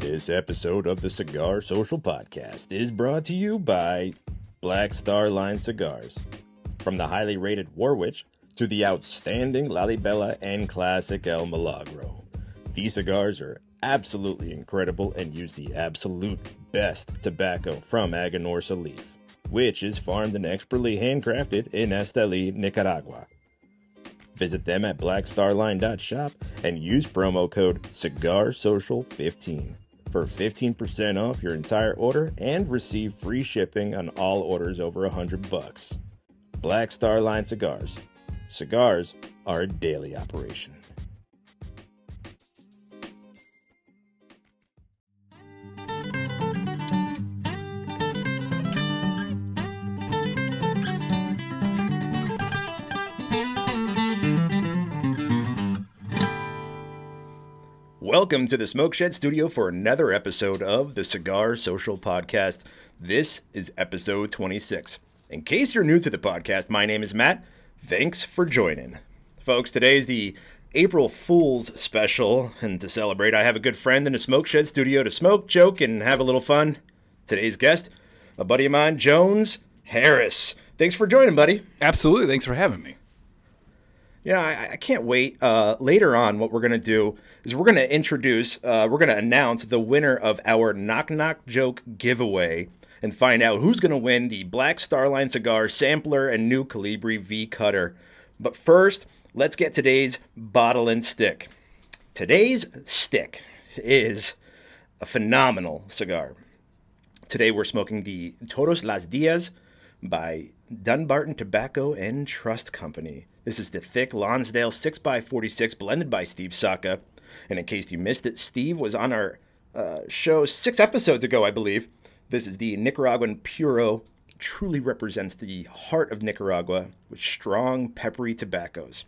This episode of the Cigar Social Podcast is brought to you by Black Star Line Cigars. From the highly rated Warwich to the outstanding Lalibela and classic El Milagro, these cigars are absolutely incredible and use the absolute best tobacco from Aganorsa leaf, which is farmed and expertly handcrafted in Esteli, Nicaragua. Visit them at blackstarline.shop and use promo code CIGARSOCIAL15 for 15% off your entire order and receive free shipping on all orders over $100. Black Star Line Cigars. Cigars are a daily operation. Welcome to the Smoke Shed Studio for another episode of the Cigar Social Podcast. This is episode 26. In case you're new to the podcast, my name is Matt. Thanks for joining. Folks, today is the April Fool's special, and to celebrate, I have a good friend in the Smoke Shed Studio to smoke, joke, and have a little fun. Today's guest, a buddy of mine, Jones Harris. Thanks for joining, buddy. Absolutely. Thanks for having me. Yeah, I can't wait. Later on, what we're going to do is we're going to announce the winner of our Knock Knock Joke giveaway and find out who's going to win the Black Star Line Cigar Sampler and New Calibri V Cutter. But first, let's get today's bottle and stick. Today's stick is a phenomenal cigar. Today we're smoking the Todos Las Dias by Dunbarton Tobacco and Trust Company. This is the thick Lonsdale 6x46 blended by Steve Saka. And in case you missed it, Steve was on our show 6 episodes ago, I believe. This is the Nicaraguan Puro. Truly represents the heart of Nicaragua with strong, peppery tobaccos.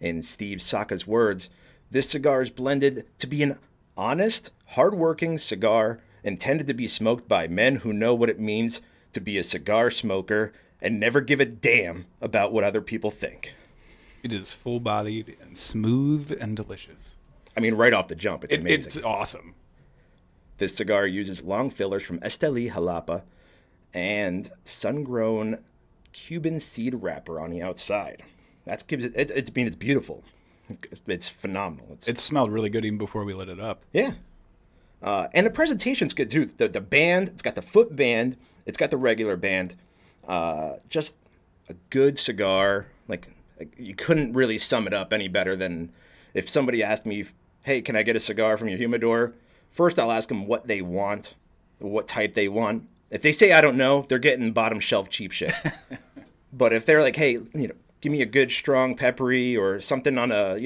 In Steve Saka's words, this cigar is blended to be an honest, hardworking cigar intended to be smoked by men who know what it means to be a cigar smoker and never give a damn about what other people think. It is full-bodied and smooth and delicious. I mean, right off the jump, it's amazing. It's awesome. This cigar uses long fillers from Esteli, Jalapa, and sun-grown Cuban seed wrapper on the outside. That gives it's beautiful. It's phenomenal. It smelled really good even before we lit it up. Yeah. And the presentation's good, too. The band, it's got the foot band, it's got the regular band. Just a good cigar. Like, you couldn't really sum it up any better than if somebody asked me, hey, can I get a cigar from your humidor? First, I'll ask them what they want, what type they want. If they say, I don't know, they're getting bottom shelf cheap shit. But if they're like, hey, give me a good, strong, peppery or something on a,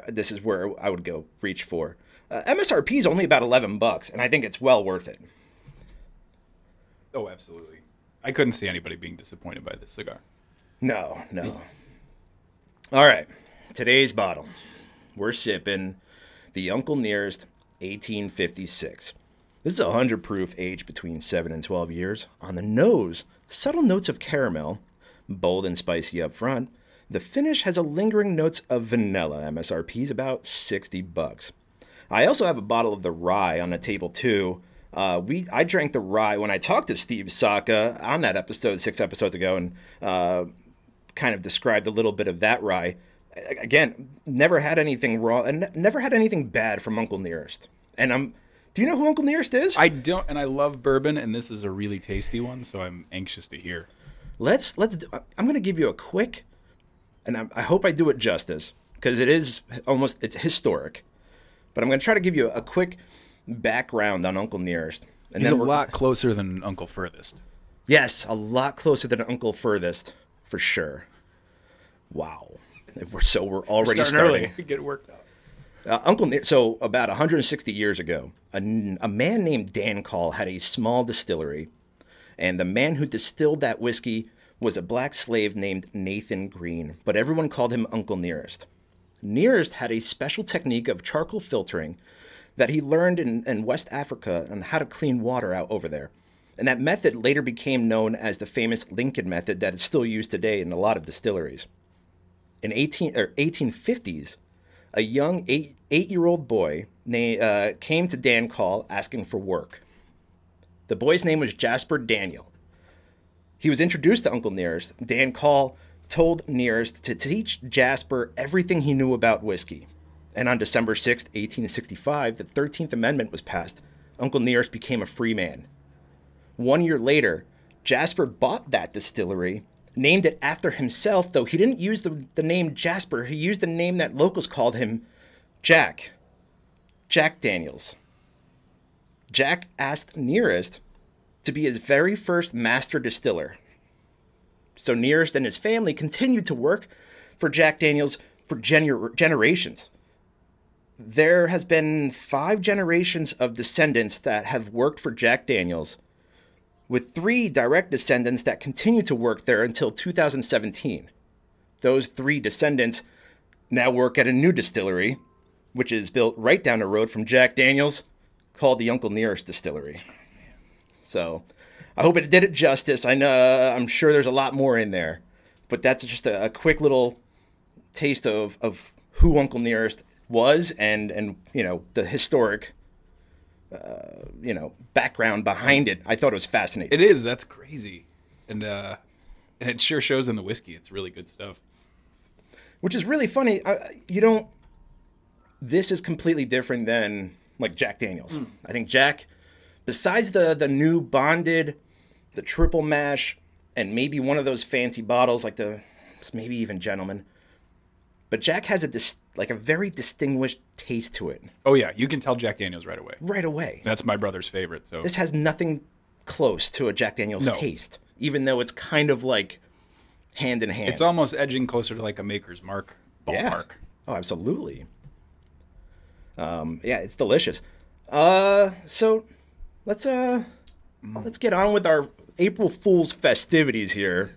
this is where I would go reach for. MSRP is only about $11, and I think it's well worth it. Oh, absolutely. I couldn't see anybody being disappointed by this cigar. No. All right, today's bottle. We're sipping the Uncle Nearest 1856. This is a 100 proof, aged between 7 and 12 years. On the nose, subtle notes of caramel, bold and spicy up front. The finish has a lingering notes of vanilla. MSRP is about $60. I also have a bottle of the rye on the table too. I drank the rye when I talked to Steve Saka on that episode 6 episodes ago and kind of described a little bit of that rye. Again, never had anything wrong and never had anything bad from Uncle Nearest. And do you know who Uncle Nearest is? I don't, and I love bourbon, and this is a really tasty one, so I'm anxious to hear. I'm going to give you a quick, and I hope I do it justice because it's historic. But I'm going to try to give you a quick background on Uncle Nearest. And he's a lot closer than Uncle Furthest. Yes, a lot closer than Uncle Furthest, for sure. Wow. We're already starting. Early. Get worked out. So about 160 years ago, a man named Dan Call had a small distillery, and the man who distilled that whiskey was a black slave named Nathan Green, but everyone called him Uncle Nearest. Nearest had a special technique of charcoal filtering that he learned in West Africa on how to clean water out over there. And that method later became known as the famous Lincoln method that is still used today in a lot of distilleries. In 1850s, a young eight-year-old boy came to Dan Call asking for work. The boy's name was Jasper Daniel. He was introduced to Uncle Nearest. Dan Call told Nearest to teach Jasper everything he knew about whiskey. And on December 6th, 1865, the 13th Amendment was passed. Uncle Nearest became a free man. 1 year later, Jasper bought that distillery, named it after himself, though he didn't use the name Jasper. He used the name that locals called him, Jack Daniels. Jack asked Nearest to be his very first master distiller. So Nearest and his family continued to work for Jack Daniels for generations. There has been 5 generations of descendants that have worked for Jack Daniels, with 3 direct descendants that continue to work there until 2017. Those 3 descendants now work at a new distillery, which is built right down the road from Jack Daniels, called the Uncle Nearest Distillery. So I hope it did it justice. I'm sure there's a lot more in there, but that's just a quick little taste of who Uncle Nearest was and the historic background behind it. I thought it was fascinating. It is. That's crazy, and it sure shows in the whiskey. It's really good stuff. Which is really funny. This is completely different than like Jack Daniels. I think Jack, besides the new bonded, the triple mash, and maybe one of those fancy bottles like maybe even Gentleman, but Jack has a very distinguished taste to it. Oh yeah, you can tell Jack Daniels right away. Right away. That's my brother's favorite. So this has nothing close to a Jack Daniels taste, even though it's kind of like hand in hand. It's almost edging closer to like a Maker's Mark ballpark. Yeah. Oh, absolutely. Yeah, it's delicious. So let's get on with our April Fool's festivities here.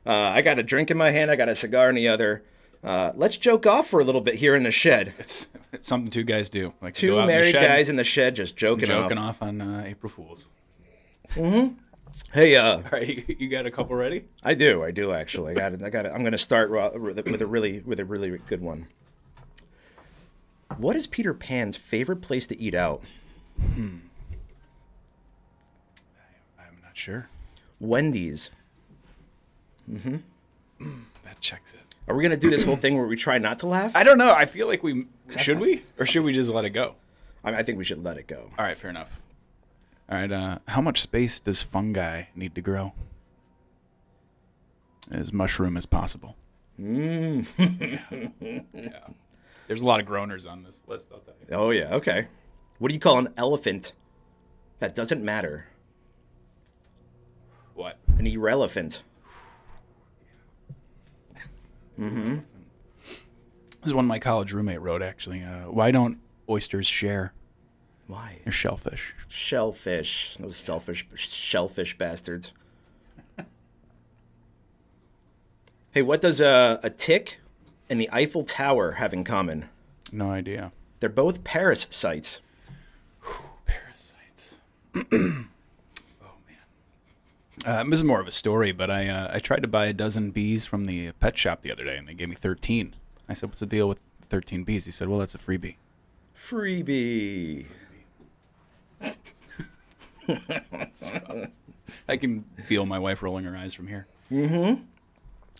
I got a drink in my hand. I got a cigar in the other. Let's joke off for a little bit here in the shed. It's something 2 guys do. Like two married guys in the shed just joking off on April Fools. Mm-hmm. Hey, all right, you got a couple ready? I do actually. I got it. I'm going to start with a really good one. What is Peter Pan's favorite place to eat out? I'm not sure. Wendy's. That checks it. Are we going to do this whole thing where we try not to laugh? I don't know. I feel like should we? Or should we just let it go? I think we should let it go. All right, fair enough. All right, how much space does fungi need to grow? As mushroom as possible. Yeah. There's a lot of groaners on this list, I'll tell you. Oh, yeah, okay. What do you call an elephant that doesn't matter? What? An irrelevant. This is one my college roommate wrote, actually. Why don't oysters share? Why? They're shellfish. Shellfish. Those selfish shellfish bastards. Hey, what does a tick and the Eiffel Tower have in common? No idea. They're both parasites. Parasites. Oh, man. This is more of a story, but I tried to buy a dozen bees from the pet shop the other day, and they gave me 13. I said, what's the deal with 13 bees? He said, well, that's a freebie. Freebie. I can feel my wife rolling her eyes from here. Mm-hmm.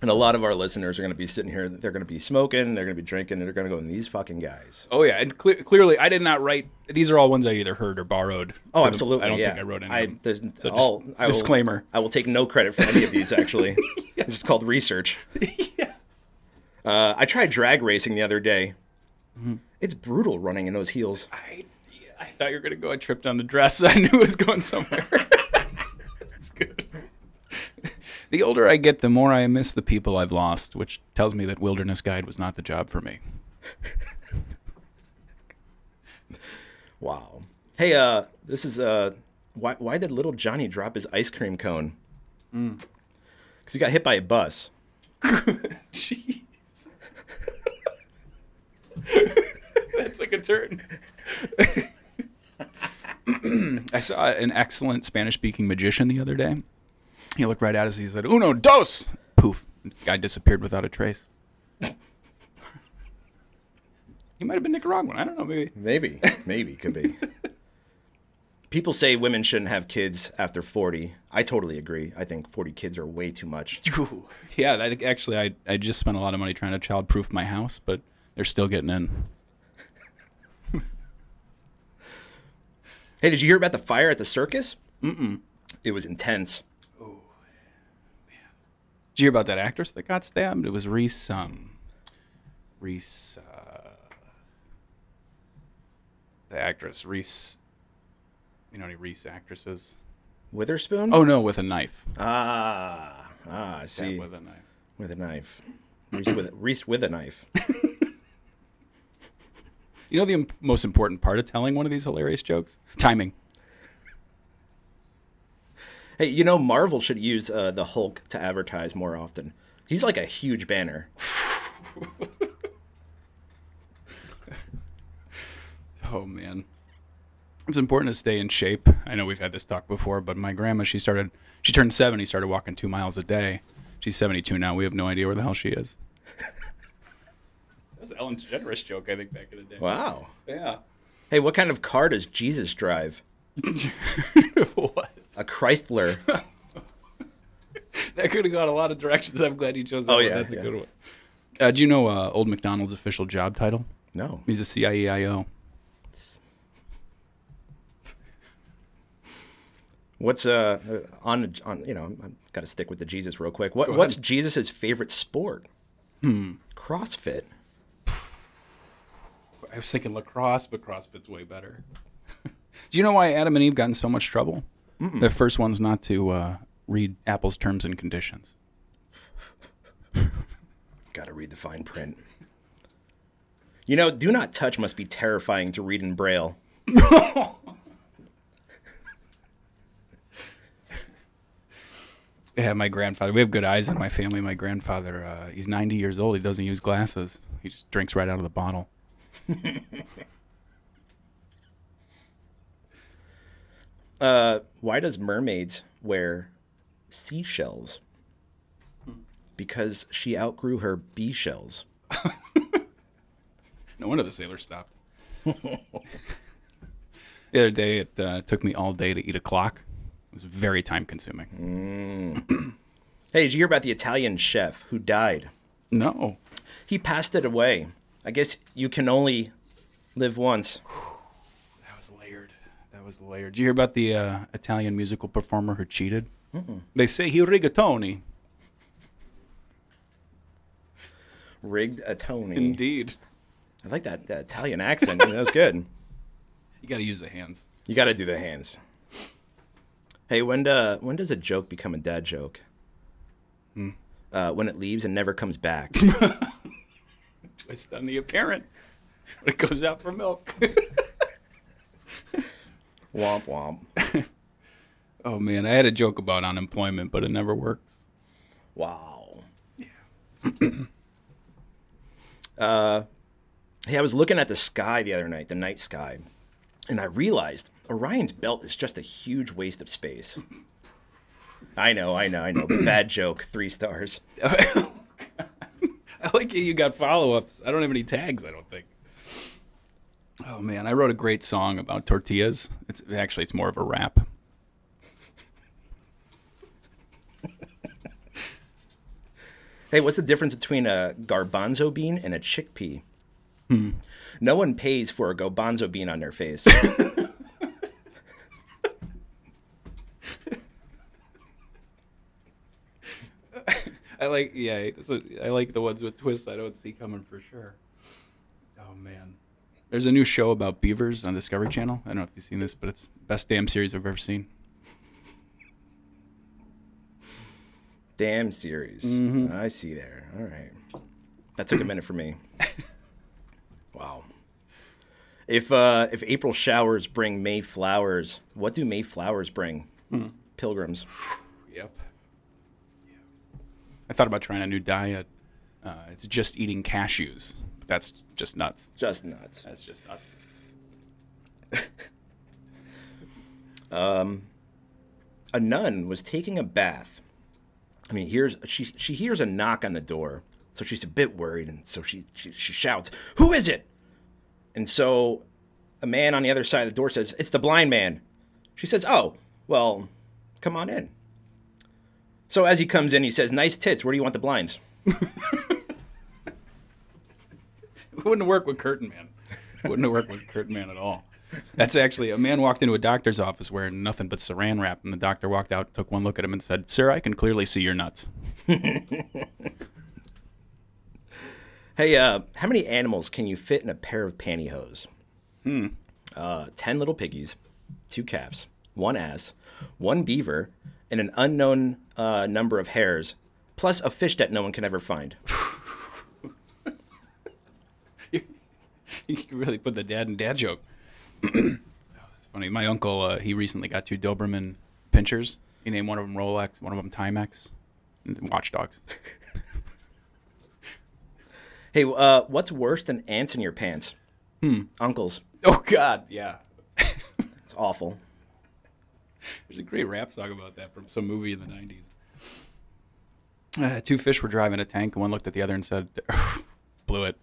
And a lot of our listeners are going to be sitting here. They're going to be smoking. They're going to be drinking. And they're going to go, these fucking guys. Oh, yeah. And clearly, I did not write. These are all ones I either heard or borred. Oh, absolutely. I don't think I wrote any of them. So disclaimer. I will take no credit for any of these, actually. Yeah. This is called research. Yeah. I tried drag racing the other day. Mm-hmm. It's brutal running in those heels. I thought you were going to go a trip down the dress. I knew it was going somewhere. That's good. The older I get, the more I miss the people I've lost, which tells me that Wilderness Guide was not the job for me. Wow. Hey, this is why did little Johnny drop his ice cream cone? Because he got hit by a bus. Jeez. That took a turn. I saw an excellent Spanish-speaking magician the other day. He looked right at us. He said, "Uno, dos." Poof. Guy disappeared without a trace. He might have been Nicaraguan. I don't know. Maybe. Maybe could be. People say women shouldn't have kids after 40. I totally agree. I think 40 kids are way too much. Yeah, actually, I just spent a lot of money trying to child-proof my house, but they're still getting in. Hey, did you hear about the fire at the circus? Mm-mm. It was intense. Oh, man. Did you hear about that actress that got stabbed? It was Reese, the actress, Reese. You know any Reese actresses? Witherspoon? Oh, no, with a knife. I see. With a knife. With a knife. Reese with a knife. You know the most important part of telling one of these hilarious jokes? Timing. Hey, you know, Marvel should use the Hulk to advertise more often. He's like a huge banner. Oh, man. It's important to stay in shape. I know we've had this talk before, but my grandma, she turned 70, started walking 2 miles a day. She's 72 now. We have no idea where the hell she is. That was an Ellen DeGeneres joke, I think, back in the day. Wow. Yeah. Hey, what kind of car does Jesus drive? What? A Chrysler. That could have gone a lot of directions. I'm glad you chose that one. That's a good one. Do you know Old MacDonald's official job title? No. He's a CIEIO. What's on you know, I've got to stick with the Jesus real quick. What's Jesus's favorite sport? CrossFit. I was thinking lacrosse, but CrossFit's way better. Do you know why Adam and Eve got in so much trouble? The first one's not to read Apple's terms and conditions. Got to read the fine print. You know, do not touch must be terrifying to read in Braille. Yeah, my grandfather. We have good eyes in my family. My grandfather, he's 90 years old. He doesn't use glasses. He just drinks right out of the bottle. Why does mermaids wear seashells? Because she outgrew her bee shells. No wonder the sailor stopped. The other day, it took me all day to eat a clock. It was very time-consuming. Hey, did you hear about the Italian chef who died? No. He passed it away. I guess you can only live once. That was layered. Did you hear about the Italian musical performer who cheated? They say he rigatoni. Rigged a Tony. Indeed. I like that Italian accent. That was good. You got to use the hands. You got to do the hands. Hey, when does a joke become a dad joke? When it leaves and never comes back. Twist on the apparent. When it goes out for milk. Womp womp. Oh, man. I had a joke about unemployment, but it never works. Wow. Yeah. Hey, I was looking at the sky the other night, the night sky, and I realized Orion's belt is just a huge waste of space. I know. Bad joke. 3 stars. I like you got follow-ups. I don't have any tags, I don't think. Oh, man. I wrote a great song about tortillas. It's more of a rap. Hey, what's the difference between a garbanzo bean and a chickpea? No one pays for a garbanzo bean on their face. I like the ones with twists I don't see coming for sure. Oh, man. There's a new show about beavers on Discovery Channel. I don't know if you've seen this, but it's the best damn series I've ever seen. Damn series. I see there. All right. That took a minute for me. Wow. If April showers bring May flowers, what do May flowers bring? Pilgrims. Yep. I thought about trying a new diet. It's just eating cashews. That's just nuts. Just nuts. That's just nuts. A nun was taking a bath. I mean, she hears a knock on the door, so she's a bit worried, and so she shouts, "Who is it?" And so a man on the other side of the door says, "It's the blind man." She says, "Oh, well, come on in." So as he comes in, he says, "Nice tits. Where do you want the blinds?" It wouldn't work with Curtain Man. It wouldn't have worked with Curtain Man at all. That's actually, a man walked into a doctor's office wearing nothing but saran wrap, and the doctor walked out, took one look at him, and said, "Sir, I can clearly see your nuts." Hey, how many animals can you fit in a pair of pantyhose? 10 little piggies, 2 calves, 1 ass, 1 beaver, and an unknown number of hares, plus a fish that no one can ever find. You can really put the dad in dad joke. Oh, that's funny. My uncle, he recently got 2 Doberman pinchers. He named one of them Rolex, one of them Timex, and Watchdogs. Hey, what's worse than ants in your pants? Uncles. Oh, God, yeah. It's awful. There's a great rap song about that from some movie in the 90s. 2 fish were driving a tank, and one looked at the other and said, "Blew it.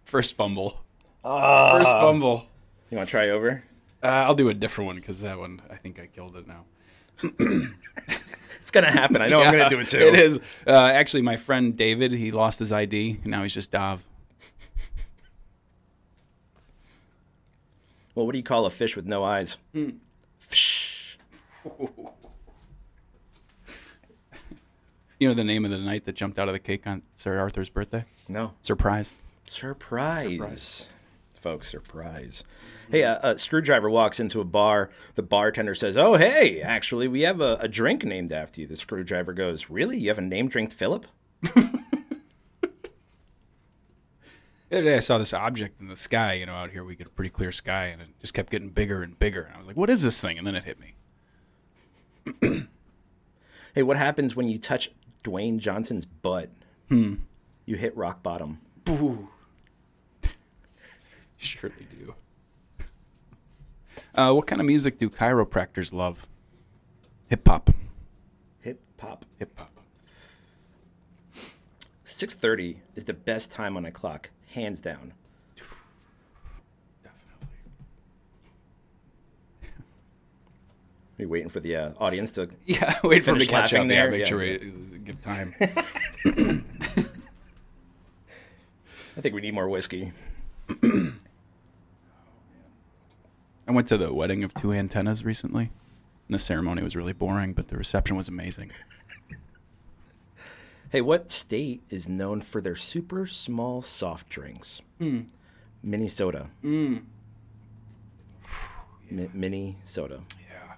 First fumble. First fumble." You want to try over? I'll do a different one because that one, I think I killed it now. It's going to happen. I know I'm going to do it too. It is. Actually, my friend David, he lost his ID, and now he's just Dav. Well, what do you call a fish with no eyes? Fish. You know the name of the knight that jumped out of the cake on Sir Arthur's birthday? No. Surprise. Surprise. Folks, surprise. Hey, a screwdriver walks into a bar. The bartender says, "Oh, hey, actually, we have a drink named after you." The screwdriver goes, "Really? You have a name drink, Philip?" The other day I saw this object in the sky, you know, out here we get a pretty clear sky, and it just kept getting bigger and bigger. And I was like, what is this thing? And then it hit me. Hey, what happens when you touch Dwayne Johnson's butt? You hit rock bottom. Boo. Surely do. What kind of music do chiropractors love? Hip-hop. Hip-hop. Hip-hop. 6:30 is the best time on a clock, hands down. Definitely. Are you waiting for the audience to Yeah, wait for them to finish catch laughing up there? there. Make Yeah. sure we give time. I think we need more whiskey. I went to the wedding of 2 antennas recently, and the ceremony was really boring, but the reception was amazing. Hey, what state is known for their super small soft drinks? Minnesota. Minnesota. Yeah.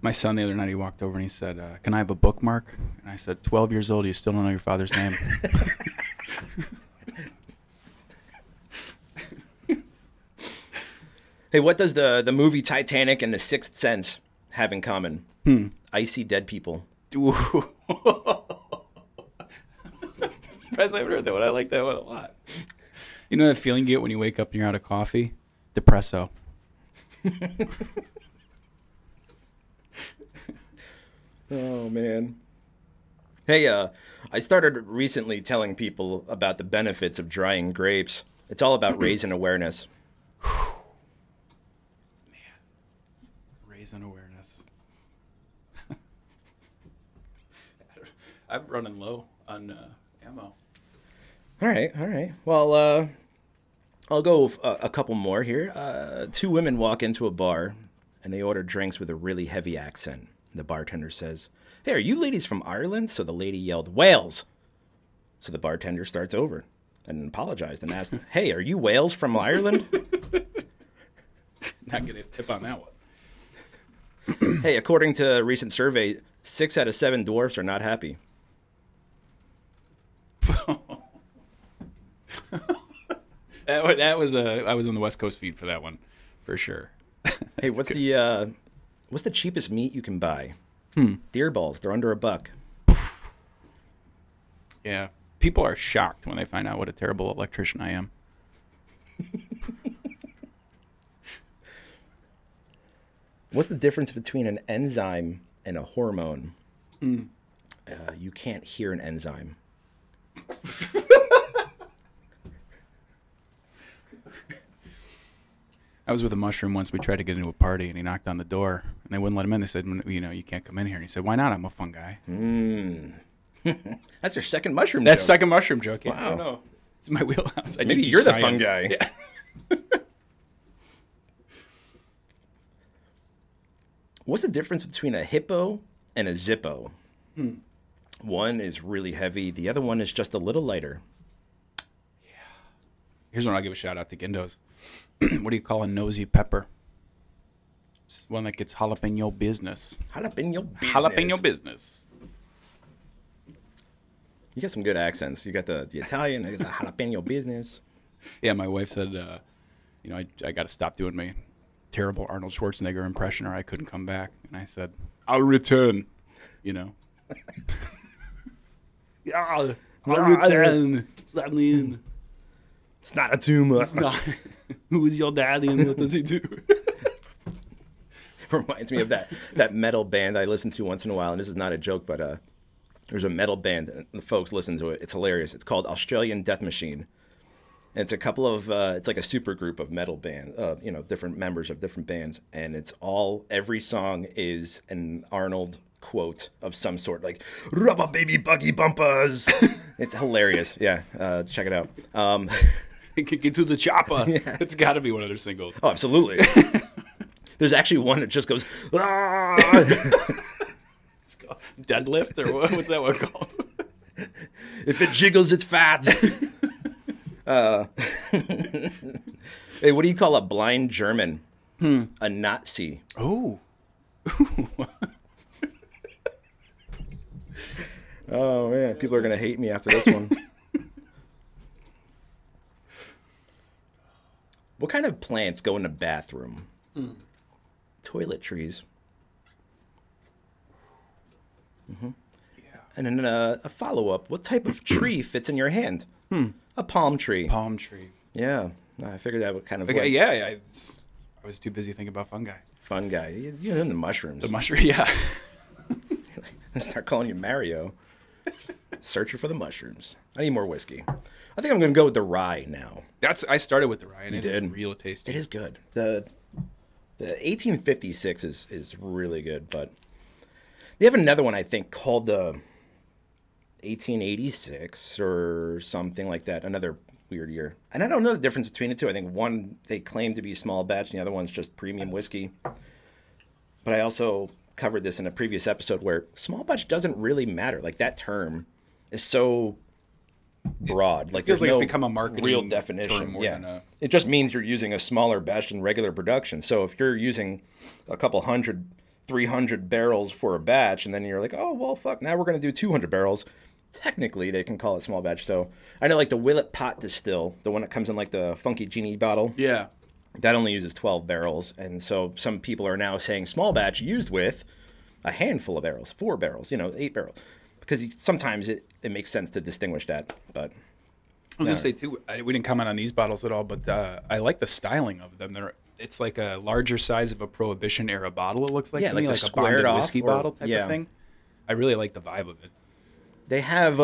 My son the other night, he walked over and he said, "Can I have a bookmark?" And I said, 12 years old, you still don't know your father's name. Hey, what does the movie Titanic and The Sixth Sense have in common? Icy dead people. Ooh. I'm surprised I haven't heard that one. I like that one a lot. You know that feeling you get when you wake up and you're out of coffee? Depresso. Oh, man. Hey, I started recently telling people about the benefits of drying grapes. It's all about raising awareness. Raising awareness. I'm running low on ammo. All right. Well, I'll go a couple more here. 2 women walk into a bar, and they order drinks with a really heavy accent. The bartender says, "Hey, are you ladies from Ireland?" So the lady yelled, "Wales." So the bartender starts over and apologized and asked, "Hey, are you Wales from Ireland?" Not getting a tip on that one. Hey, according to a recent survey, 6 out of 7 dwarfs are not happy. That was I was on the West Coast feed for that one, for sure. Hey, what's the cheapest meat you can buy? Deer balls. They're under $1. Yeah, people are shocked when they find out what a terrible electrician I am. What's the difference between an enzyme and a hormone? You can't hear an enzyme. I was with a mushroom once. We tried to get into a party, and he knocked on the door, and they wouldn't let him in. They said, you can't come in here. And he said, why not? I'm a fun guy. That's your second mushroom That's joke. second mushroom joke. Yeah, Wow. I don't know. It's my wheelhouse. I Maybe do you're the science. fun guy. Yeah. What's the difference between a hippo and a Zippo? One is really heavy. The other one is just a little lighter. Here's one I'll give a shout out to Gindo's. What do you call a nosy pepper? It's one that gets jalapeno business. Jalapeno business. Jalapeno business. You got some good accents. You got the Italian, the jalapeno business. Yeah, my wife said, I got to stop doing my terrible Arnold Schwarzenegger impression or I couldn't come back. And I said, I'll return, Yeah, I'll return. Let me in. It's not a tumor. No. Who is your daddy and what does he do? Reminds me of that metal band I listen to once in a while, and this is not a joke, but there's a metal band, and the folks listen to it. It's hilarious. It's called Australian Death Machine, and it's a couple of it's like a super group of metal band, different members of different bands, and every song is an Arnold quote of some sort, like "rubber baby buggy bumpers." It's hilarious. Yeah, check it out. Get to the chopper. Yeah. It's got to be one of their singles. Oh, absolutely. There's actually one that just goes, "Ah!" It's called Deadlift, or what's that one called? If it jiggles, it's fat. Hey, what do you call a blind German? A Nazi. Oh. Oh, man. People are going to hate me after this one. What kind of plants go in a bathroom? Toiletries. Yeah. And then a follow-up. What type of tree fits in your hand? A palm tree. Palm tree. Yeah. I figured that would kind of Okay, like yeah. I was too busy thinking about fungi. fun guy. You're in the mushrooms. The mushroom, yeah. Start calling you Mario. Just searching for the mushrooms. I need more whiskey. I think I'm going to go with the rye now. I started with the rye, and You it did? is real tasty. It is good. The 1856 is really good, but they have another one I think called the 1886 or something like that. Another weird year, and I don't know the difference between the two. I think one they claim to be small batch, and the other one's just premium whiskey. But I also covered this in a previous episode where small batch doesn't really matter. Like that term is so broad. Like feels there's like no it's become a marketing real term definition. more than a... It just means you're using a smaller batch than regular production. So if you're using a couple 300 barrels for a batch, and then you're like, oh well, fuck, now we're gonna do 200 barrels. Technically, they can call it small batch. So I know like the Willet Pot Distill, the one that comes in like the Funky Genie bottle. Yeah. That only uses 12 barrels, and so some people are now saying small batch used with a handful of barrels, 4 barrels, 8 barrels, because sometimes it makes sense to distinguish that. But I was going to say, too, we didn't comment on these bottles at all, but I like the styling of them. It's like a larger size of a Prohibition-era bottle, it looks like to me, like like the a bonded squared off whiskey bottle type of thing. I really like the vibe of it. They have...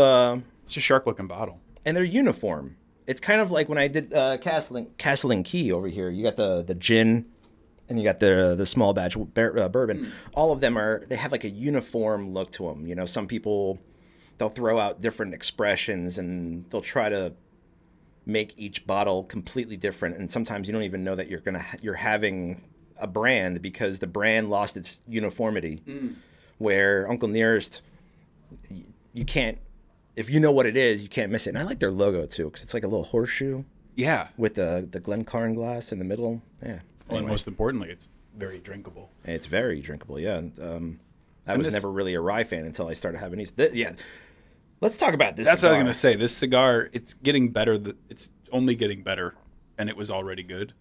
It's a sharp-looking bottle. And they're uniform. It's kind of like when I did Castle and Key over here. You got the gin, and you got the small batch bourbon. All of them they have like a uniform look to them. Some people, they'll throw out different expressions, and they'll try to make each bottle completely different. And sometimes you don't even know that you're having a brand because the brand lost its uniformity. Where Uncle Nearest, you can't. If you know what it is, you can't miss it. And I like their logo, too, because it's like a little horseshoe. Yeah. With the Glencairn glass in the middle. Yeah. Well, and most importantly, it's very drinkable. It's very drinkable, yeah. I was never really a rye fan until I started having these. Yeah. Let's talk about this That's cigar. what I was going to say. This cigar, it's getting better. It's only getting better, and it was already good.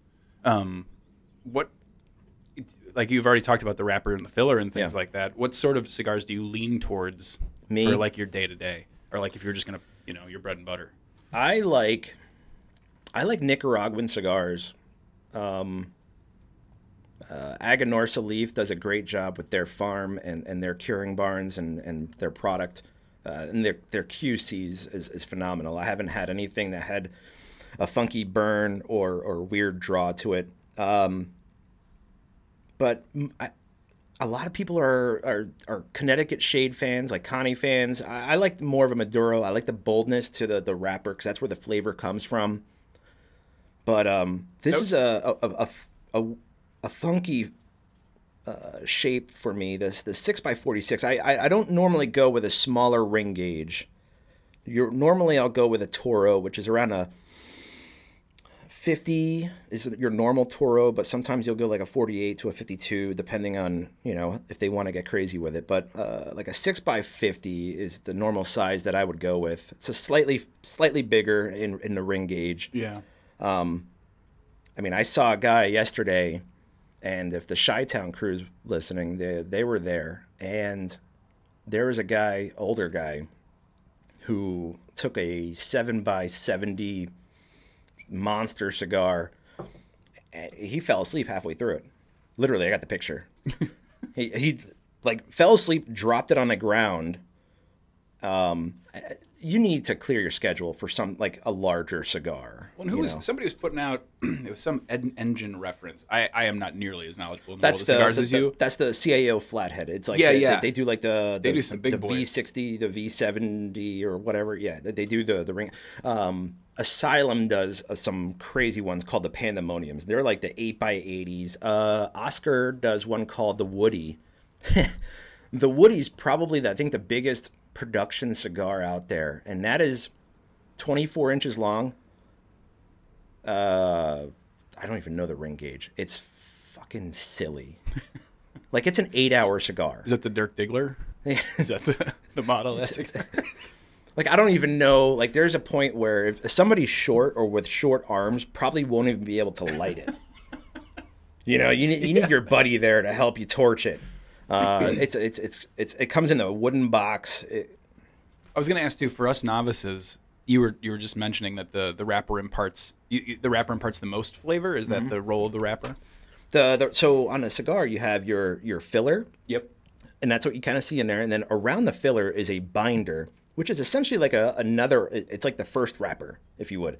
Like you've already talked about the wrapper and the filler and things like that. What sort of cigars do you lean towards for like your day-to-day? Or like if you're just gonna, your bread and butter. I like Nicaraguan cigars. Aganorsa Leaf does a great job with their farm and their curing barns and their product. And their QCs is phenomenal. I haven't had anything that had a funky burn or weird draw to it. But a lot of people are Connecticut shade fans, like Connie fans. I like more of a Maduro. I like the boldness to the wrapper because that's where the flavor comes from. But this is a funky shape for me. This the 6x46. I don't normally go with a smaller ring gauge. Normally I'll go with a Toro, which is around a 50 is your normal Toro, but sometimes you'll go like a 48 to a 52, depending on, if they want to get crazy with it. But like a 6x50 is the normal size that I would go with. It's a slightly bigger in the ring gauge. Yeah. I mean, I saw a guy yesterday, and if the Chi-Town crew's listening, they were there, and there was a guy, older guy, who took a 7x70 monster cigar. He fell asleep halfway through it. Literally, I got the picture. he like fell asleep, dropped it on the ground. You need to clear your schedule for a larger cigar. Well, somebody was putting out it was some engine reference. I am not nearly as knowledgeable in the world of cigars as you. That's the CAO flathead. It's like they do like the do some big the boys. V60, the V70 or whatever. Yeah, they do the ring. Asylum does some crazy ones called the Pandemoniums. They're like the 8x80s. Oscar does one called the Woody. The Woody's probably I think the biggest production cigar out there, and that is 24 inches long. I don't even know the ring gauge. It's fucking silly. Like it's an 8-hour cigar. Is that the Dirk Diggler? Is that the model? Like I don't even know. Like there's a point where if somebody's short or with short arms, probably won't even be able to light it. You need your buddy there to help you torch it. It comes in a wooden box. I was going to ask too, for us novices, you were just mentioning that the wrapper imparts the most flavor. Is that the role of the wrapper? So on a cigar you have your filler. Yep. And that's what you kind of see in there. And then around the filler is a binder, which is essentially like another. It's like the first wrapper, if you would.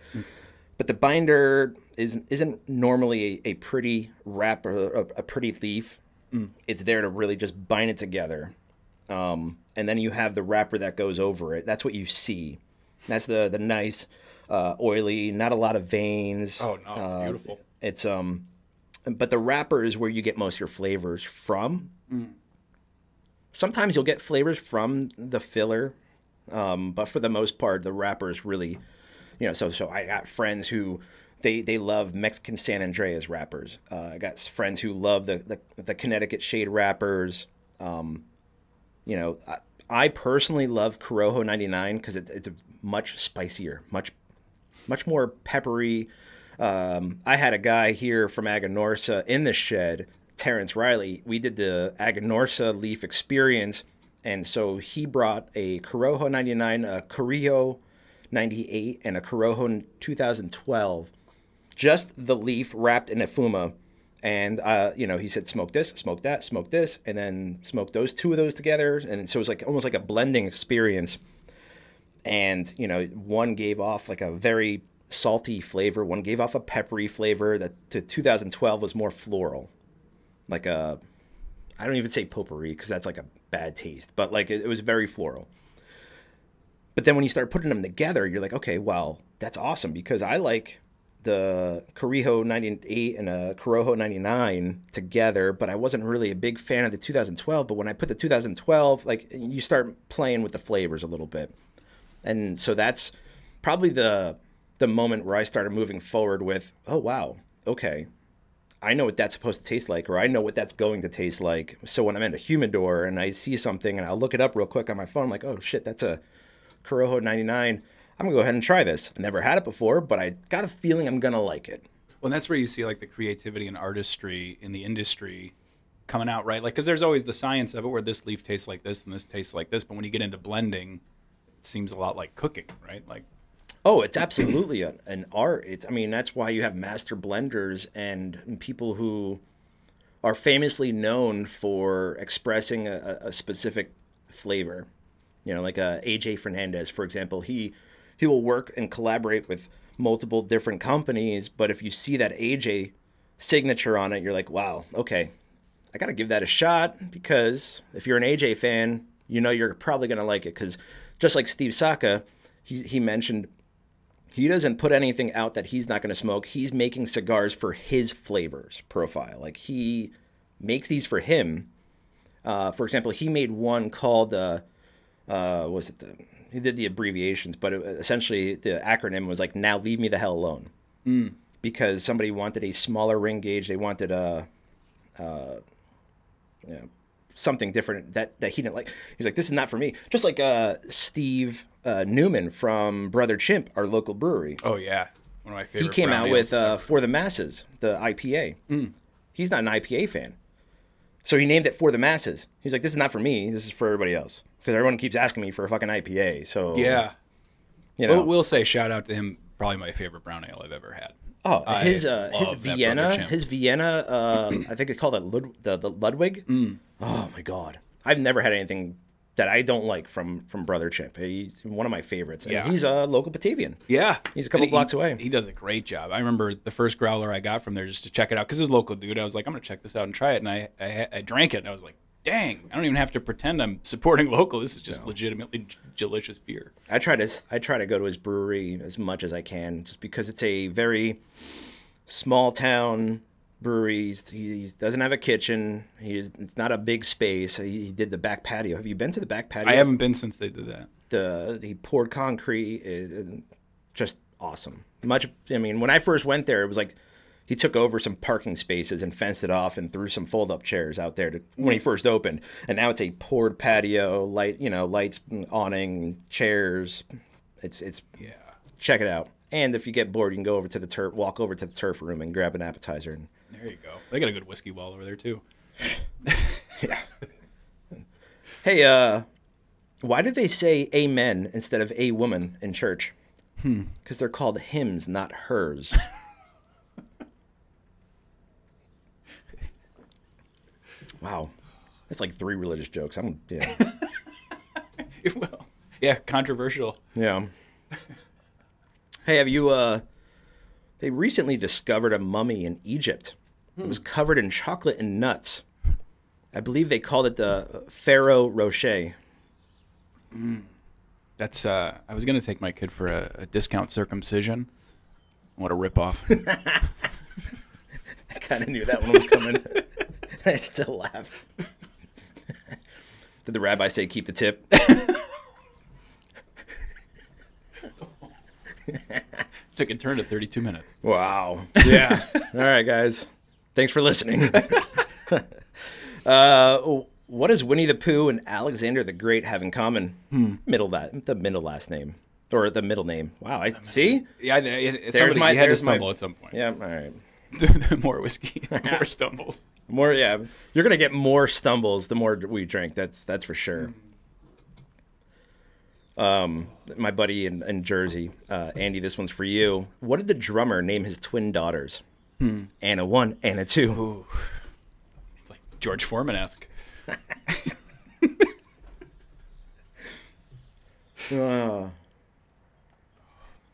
But the binder isn't normally a pretty wrapper, a pretty leaf. It's there to really just bind it together. And then you have the wrapper that goes over it. That's what you see. That's the nice, oily, not a lot of veins. Oh no, it's beautiful. It's but the wrapper is where you get most of your flavors from. Sometimes you'll get flavors from the filler, but for the most part, the wrapper is really, So I got friends who they love Mexican San Andreas wrappers. I got friends who love the Connecticut shade wrappers. I personally love Corojo 99 because it's a much spicier, much more peppery. I had a guy here from Aganorsa in the shed, Terrence Riley. We did the Aganorsa leaf experience, and so he brought a Corojo 99, a Carrillo 98, and a Corojo 2012. Just the leaf wrapped in a fuma. And, he said, smoke this, smoke that, smoke this, and then smoke two of those together. And so it was like almost like a blending experience. And, one gave off like a very salty flavor. One gave off a peppery flavor. The 2012 was more floral. Like I don't even say potpourri because that's like a bad taste. But like it was very floral. But then when you start putting them together, you're like, okay, well, that's awesome because I like the Carrillo 98 and a Corojo 99 together, but I wasn't really a big fan of the 2012. But when I put the 2012, like you start playing with the flavors a little bit. And so that's probably the moment where I started moving forward with, oh, wow, okay, I know what that's supposed to taste like, or I know what that's going to taste like. So when I'm in a humidor and I see something and I'll look it up real quick on my phone, I'm like, oh, shit, that's a Corojo 99. I'm going to go ahead and try this. I never had it before, but I got a feeling I'm going to like it. Well, and that's where you see like the creativity and artistry in the industry coming out, right? Like, because there's always the science of it where this leaf tastes like this and this tastes like this. But when you get into blending, it seems a lot like cooking, right? Like, oh, it's absolutely an art. That's why you have master blenders and people who are famously known for expressing a specific flavor. Like AJ Fernandez, for example, he will work and collaborate with multiple different companies, but if you see that AJ signature on it. You're like, wow, okay, I got to give that a shot, because if you're an AJ fan, you know you're probably going to like it, because just like Steve Saka, he mentioned he doesn't put anything out that he's not going to smoke. He's making cigars for his flavors profile. Like, he makes these for him. For example, he made one called, was it he did the abbreviations, but essentially the acronym was like, "Now leave me the hell alone." Because somebody wanted a smaller ring gauge. They wanted something different that he didn't like. He's like, this is not for me. Just like Steve Newman from Brother Chimp, our local brewery. Oh yeah, one of my favorite. He came brown out with ales For the Masses, the IPA. He's not an IPA fan, so he named it For the Masses. He's like, this is not for me. This is for everybody else, because everyone keeps asking me for a fucking IPA. So yeah, you know, we'll say shout out to him. Probably my favorite brown ale I've ever had. Oh, his love that Vienna, Brother Chimp. his Vienna. I think it's called the Ludwig. Oh my god, I've never had anything that I don't like from Brother Chimp. He's one of my favorites. And Yeah. he's a local Batavian. Yeah, He's a couple And blocks away. He does a great job. I remember the first growler I got from there just to check it out, because it was a local dude. I was like, I'm gonna check this out and try it, and I drank it, and I was like, dang, I don't even have to pretend I'm supporting local. This is just legitimately delicious beer. I try to go to his brewery as much as I can, just because it's a very small town brewery. He doesn't have a kitchen. It's not a big space. He did the back patio. Have you been to the back patio? I haven't been since they did that. He poured concrete. Just awesome. I mean, when I first went there, it was like he took over some parking spaces and fenced it off and threw some fold-up chairs out there when he first opened. And now it's a poured patio, lights, awning, chairs. It's Yeah. Check it out. And if you get bored, you can go over to the turf, walk over to the turf room and grab an appetizer. And There you go. They got a good whiskey wall over there too. yeah. Hey, why do they say amen instead of a woman in church? Because they're called hymns, not hers. Wow. That's like 3 religious jokes. Well, yeah, controversial. Yeah. Hey, have you, they recently discovered a mummy in Egypt. It was covered in chocolate and nuts. I believe they called it the Pharaoh Rocher. That's, I was going to take my kid for a discount circumcision. What a ripoff. I kind of knew that one was coming. I still laughed. Did the rabbi say keep the tip? Took a turn at 32 minutes. Wow. Yeah. All right, guys. Thanks for listening. What does Winnie the Pooh and Alexander the Great have in common? The middle last name. Or the middle name. Wow. See? Yeah, you had to stumble at some point. Yeah, all right. The more whiskey, the more stumbles. More, yeah. You're going to get more stumbles the more we drink. That's for sure. My buddy in Jersey, Andy, this one's for you. What did the drummer name his twin daughters? Anna 1, Anna 2. Ooh. It's like George Foreman-esque.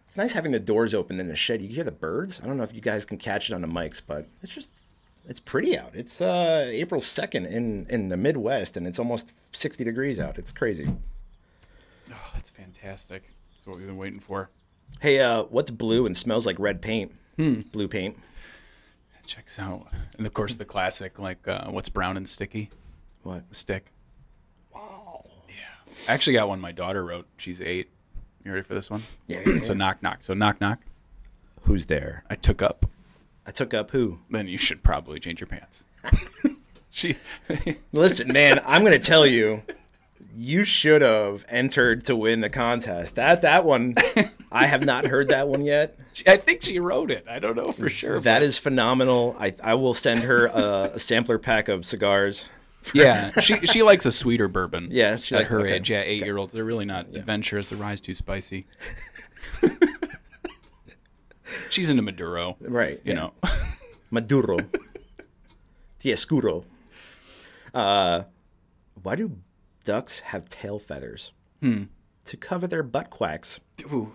It's nice having the doors open in the shed. You can hear the birds. I don't know if you guys can catch it on the mics, but it's pretty out. It's April 2nd in the Midwest, and it's almost 60 degrees out. It's crazy. Oh, that's fantastic. That's what we've been waiting for. Hey, what's blue and smells like red paint? Blue paint. Checks out. And of course the classic, like, what's brown and sticky? What? A stick. Wow. Yeah. I actually got one my daughter wrote. She's 8. You ready for this one? Yeah. It's a knock knock. So knock knock. Who's there? I took up. I took up who? Then you should probably change your pants. Listen, man, I'm going to tell you, you should have entered to win the contest. That one, I have not heard that one yet. I think she wrote it. I don't know for sure. That is phenomenal. I will send her a sampler pack of cigars. Yeah, she likes a sweeter bourbon. Yeah, she at likes her okay. age. Yeah, 8-year-olds. They're really not adventurous. The rye's too spicy. She's into Maduro. Right. You know. Maduro. Tiescuro. Why do ducks have tail feathers? To cover their butt quacks. Ooh.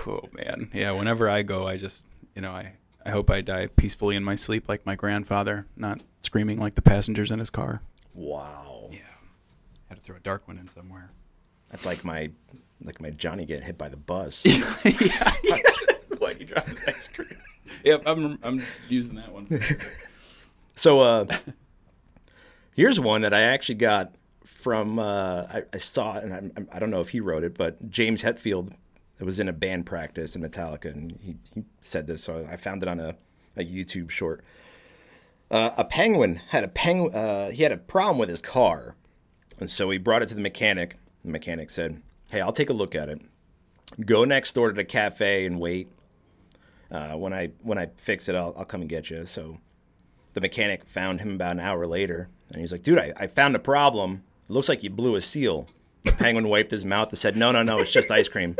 Oh, man. Yeah, whenever I go, I just You know, I hope I die peacefully in my sleep like my grandfather, not screaming like the passengers in his car. Wow. Yeah. Had to throw a dark one in somewhere. That's like my Johnny get hit by the bus. Yeah. Why'd you drop his ice cream? Yep, I'm using that one. So here's one that I actually got from I saw it, and I don't know if he wrote it, but James Hetfield was in a band practice in Metallica, and he said this, so I found it on a YouTube short. A penguin had he had a problem with his car, and so he brought it to the mechanic. The mechanic said, "Hey, I'll take a look at it. Go next door to the cafe and wait. When I fix it, I'll come and get you." So the mechanic found him about an hour later, and he's like, "Dude, I found a problem. It looks like you blew a seal." The penguin wiped his mouth and said, "No, it's just ice cream."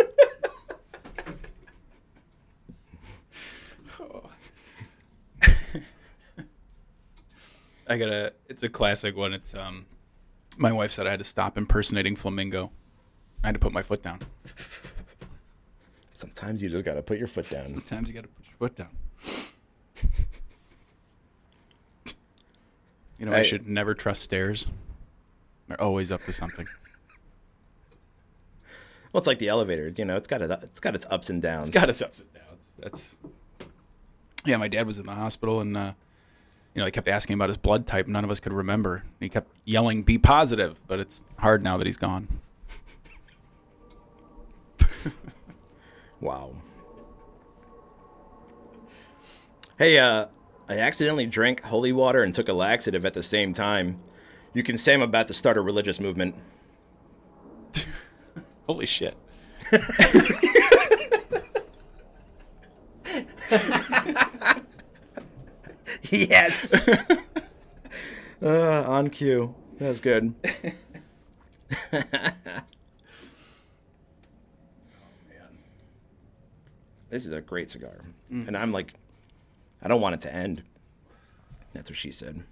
It's a classic one. It's my wife said I had to stop impersonating Flamingo. I had to put my foot down. Sometimes you just gotta put your foot down. Sometimes you gotta put your foot down. You know, I should never trust stairs. They're always up to something. Well, it's like the elevator. You know, it's got its ups and downs. It's got its ups and downs. Yeah. My dad was in the hospital, and they kept asking about his blood type. None of us could remember. He kept yelling, "Be positive," but it's hard now that he's gone. Wow. Hey, I accidentally drank holy water and took a laxative at the same time. You can say I'm about to start a religious movement. Holy shit. Yes. On cue. That was good. This is a great cigar. And I'm like, I don't want it to end. That's what she said.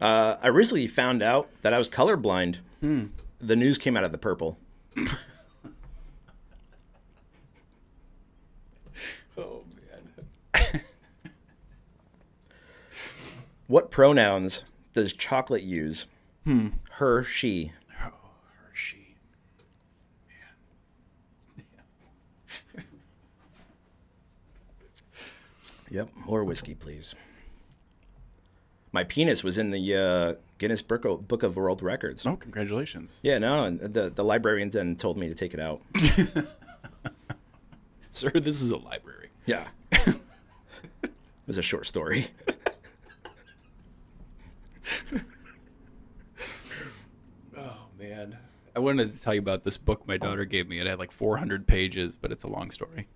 I recently found out that I was colorblind. The news came out of the purple. Oh, man. What pronouns does chocolate use? Her, she. Oh, her, she. Man. Yep, more whiskey, please. My penis was in the Guinness Book of World Records. Oh, congratulations. Yeah, no, and the librarian then told me to take it out. Sir, this is a library. Yeah. It was a short story. Oh, man. I wanted to tell you about this book my daughter gave me. It had like 400 pages, but it's a long story.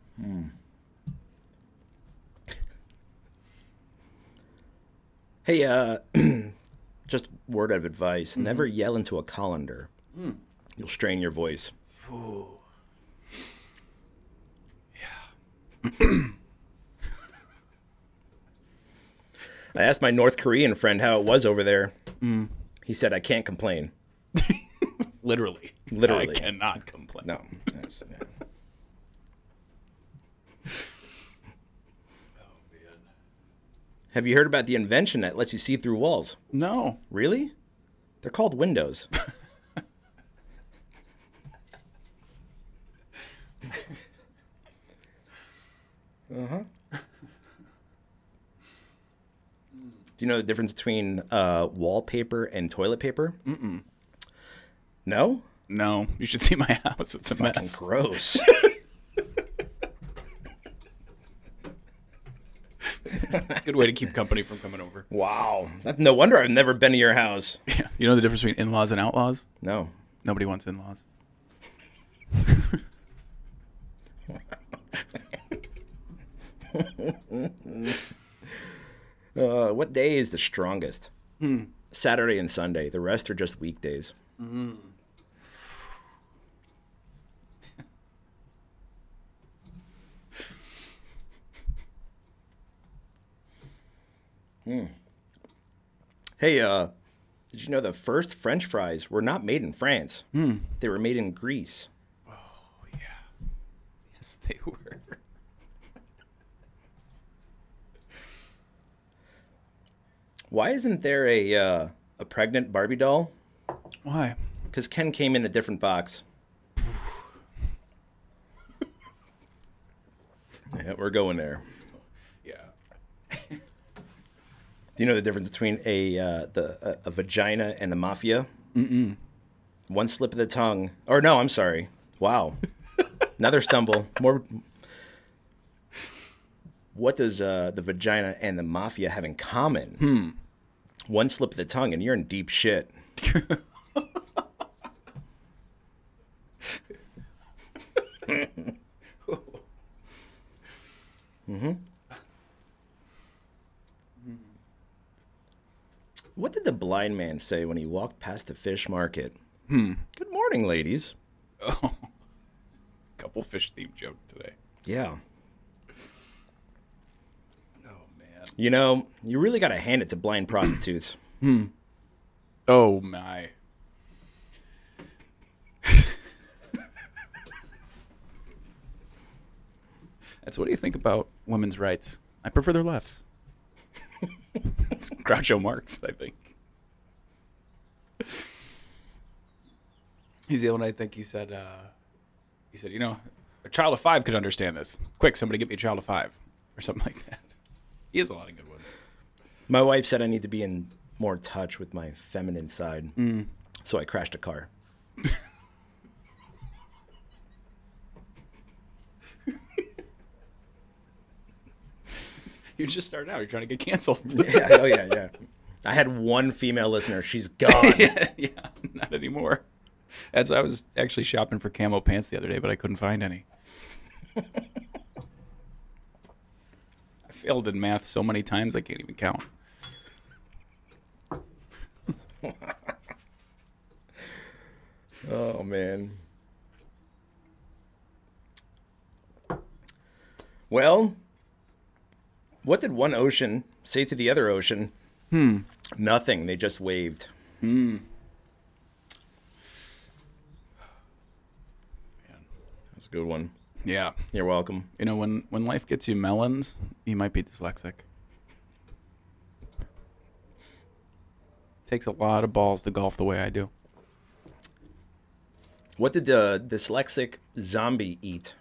Hey, just word of advice. Never yell into a colander. You'll strain your voice. Ooh. Yeah. I asked my North Korean friend how it was over there. He said, I can't complain. Literally. Literally. I cannot complain. No. Have you heard about the invention that lets you see through walls? No. Really? They're called windows. Uh-huh. Do you know the difference between wallpaper and toilet paper? Mm-mm. No? No. You should see my house. It's a Fucking mess. gross. Good way to keep company from coming over. Wow. No wonder I've never been to your house. Yeah. You know the difference between in-laws and outlaws? No. Nobody wants in-laws. What day is the strongest? Saturday and Sunday. The rest are just weekdays. Hey, did you know the first French fries were not made in France? They were made in Greece. Oh, yeah. Yes, they were. Why isn't there a pregnant Barbie doll? Why? Because Ken came in a different box. Yeah, we're going there. Yeah. Do you know the difference between a vagina and the mafia? Mm-mm. One slip of the tongue. Or no, I'm sorry. Wow. Another stumble. More. What does the vagina and the mafia have in common? One slip of the tongue and you're in deep shit. What did the blind man say when he walked past the fish market? Good morning, ladies. Oh. Couple fish themed joke today. Yeah. Oh man. You know, you really got to hand it to blind prostitutes. Oh my. That's what do you think about women's rights? I prefer their lefts. It's Groucho Marx, I think. He's the one I think he said, you know, a child of 5 could understand this. Quick, somebody get me a child of 5. Or something like that. He has a lot of good ones. My wife said I need to be in more touch with my feminine side. So I crashed a car. You're just starting out. You're trying to get canceled. Yeah, oh, yeah. I had one female listener. She's gone. Yeah, not anymore. As I was actually shopping for camo pants the other day, but I couldn't find any. I failed in math so many times I can't even count. Oh, man. Well, what did one ocean say to the other ocean? Nothing. They just waved. Man. That's a good one. Yeah. You're welcome. You know, when life gets you melons, you might be dyslexic. Takes a lot of balls to golf the way I do. What did the dyslexic zombie eat?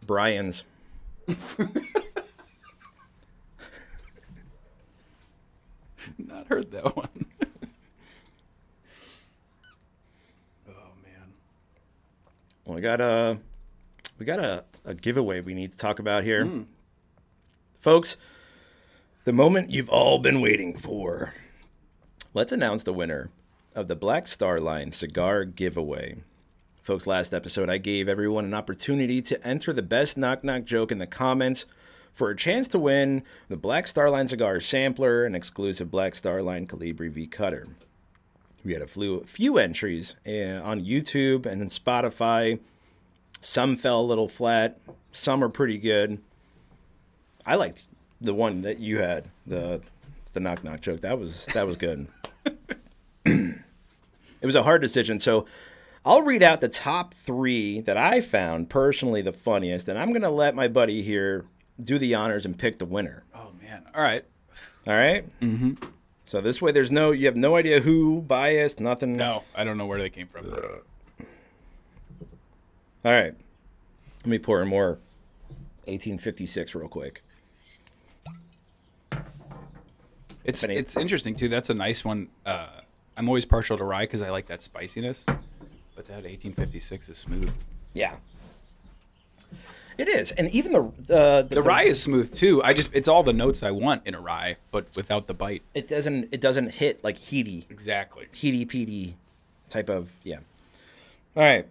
Brian's. Not heard that one. Oh man. Well, we got a giveaway we need to talk about here. Folks, the moment you've all been waiting for. Let's announce the winner of the Black Star Line Cigar giveaway. Folks, last episode I gave everyone an opportunity to enter the best knock-knock joke in the comments for a chance to win the Black Star Line Cigar Sampler, an exclusive Black Star Line Calibri V Cutter. We had a few entries on YouTube and then Spotify. Some fell a little flat. Some are pretty good. I liked the one that you had, the knock-knock joke. That was good. It was a hard decision, so I'll read out the top 3 that I found personally the funniest, and I'm going to let my buddy here do the honors and pick the winner. Oh man. All right. All right? Mm-hmm. So this way you have no idea who, biased, nothing. No, I don't know where they came from. All right. Let me pour in more 1856 real quick. It's interesting too. That's a nice one. I'm always partial to rye because I like that spiciness, but that 1856 is smooth. Yeah, it is, and even the rye is smooth too. It's all the notes I want in a rye, but without the bite. It doesn't hit like heaty. Exactly. Heaty peaty type of, yeah. All right,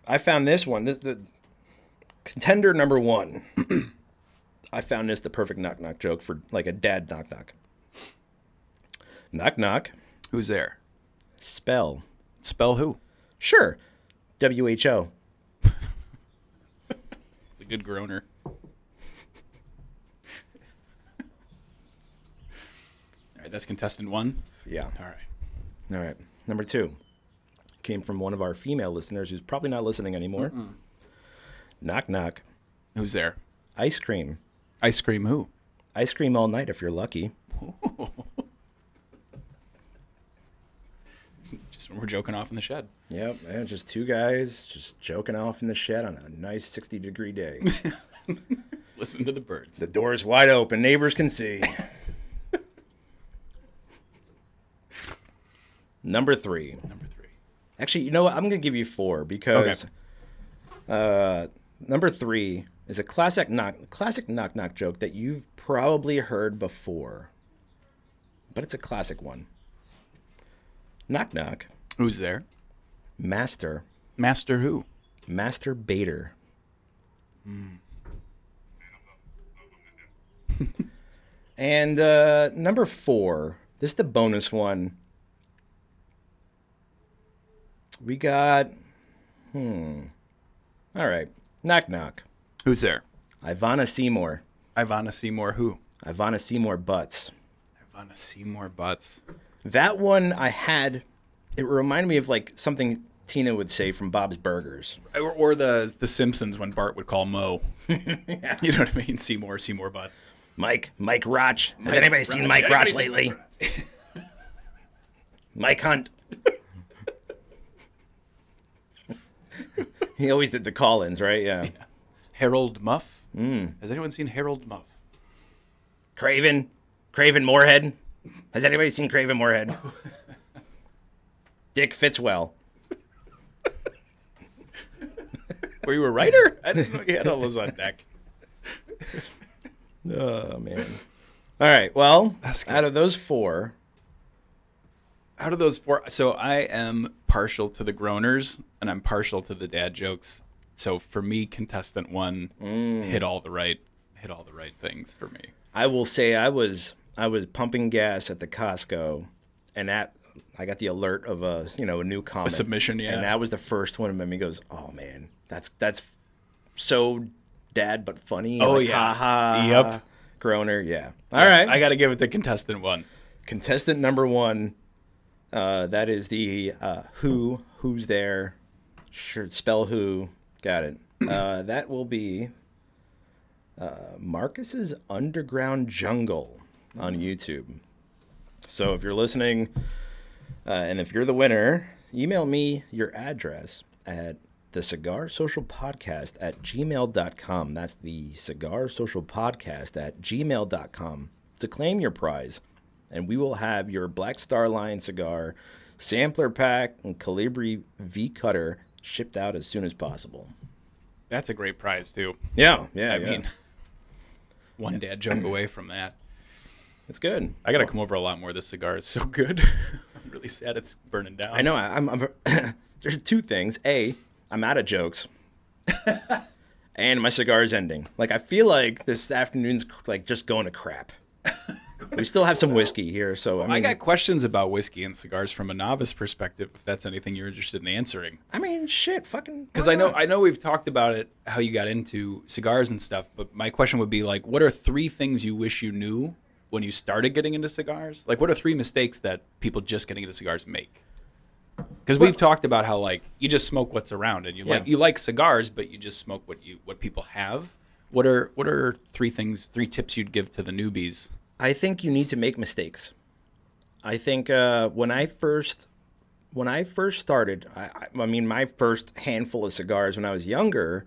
I found this one. This the contender number 1. I found this the perfect knock-knock joke for like a dad knock-knock. Knock-knock. Who's there? Spell. Spell who? Sure. WHO. It's a good groaner. All right, that's contestant 1? Yeah. All right. All right. Number 2 came from one of our female listeners who's probably not listening anymore. Knock, knock. Who's there? Ice cream. Ice cream who? Ice cream all night if you're lucky. when we're joking off in the shed. Yep, yeah, just two guys just joking off in the shed on a nice 60-degree day. Listen to the birds. The door's wide open. Neighbors can see. Number 3. Number 3. Actually, you know what? I'm going to give you 4 because number 3 is a classic knock-knock joke that you've probably heard before. But it's a classic one. Knock knock. Who's there? Master. Master who? Master Bader. And number 4. This is the bonus one. We got... All right. Knock knock. Who's there? Ivana Seymour. Ivana Seymour who? Ivana Seymour Butts. Ivana Seymour Butts. That one I had... It reminded me of like something Tina would say from Bob's Burgers. Or the Simpsons when Bart would call Mo. Yeah. You know what I mean? Seymour Butts. Mike Roch. Has anybody seen Mike Roch lately? Mike Hunt. He always did the call-ins, right? Yeah. Harold Muff. Has anyone seen Harold Muff? Craven Moorhead. Has anybody seen Craven Moorhead? Dick Fitzwell. Were you a writer? I didn't know you had all those on deck. Oh, man. All right, well, That's good. out of those 4... Out of those 4, so I am partial to the groaners, and I'm partial to the dad jokes. So for me, contestant 1 hit all the right things for me. I will say I was pumping gas at the Costco, and that I got the alert of a new comment, A submission, yeah. and that was the first one. And he goes, "Oh man, that's so dad but funny." Oh, like, yeah. ha ha. Yep. Groaner, yeah. All right, I got to give it to contestant 1. contestant number 1. That is the who's there? Sure, spell who. Got it. That will be Marcus's Underground Jungle on YouTube. So if you're listening, and if you're the winner, email me your address at the Cigar Social Podcast at gmail.com. That's the Cigar Social Podcast at gmail.com to claim your prize. And we will have your Black Star Line cigar, sampler pack, and Calibri V cutter shipped out as soon as possible. That's a great prize, too. Yeah. I mean, one dad joke away from that. It's good. I got to come over a lot more. This cigar is so good. I'm really sad it's burning down. I know. I'm there's 2 things. A, I'm out of jokes. And my cigar is ending. Like, I feel like this afternoon's like just going to crap. We still have some whiskey here, so I got questions about whiskey and cigars from a novice perspective, if that's anything you're interested in answering. I mean, shit, fucking. Because I know we've talked about it, how you got into cigars and stuff, but my question would be like, what are 3 things you wish you knew when you started getting into cigars? Like, what are 3 mistakes that people just getting into cigars make? Because we've talked about how like you just smoke what's around, and you like cigars, but you just smoke what people have. What are 3 tips you'd give to the newbies? I think you need to make mistakes. I think when I first started, I mean, my first handful of cigars when I was younger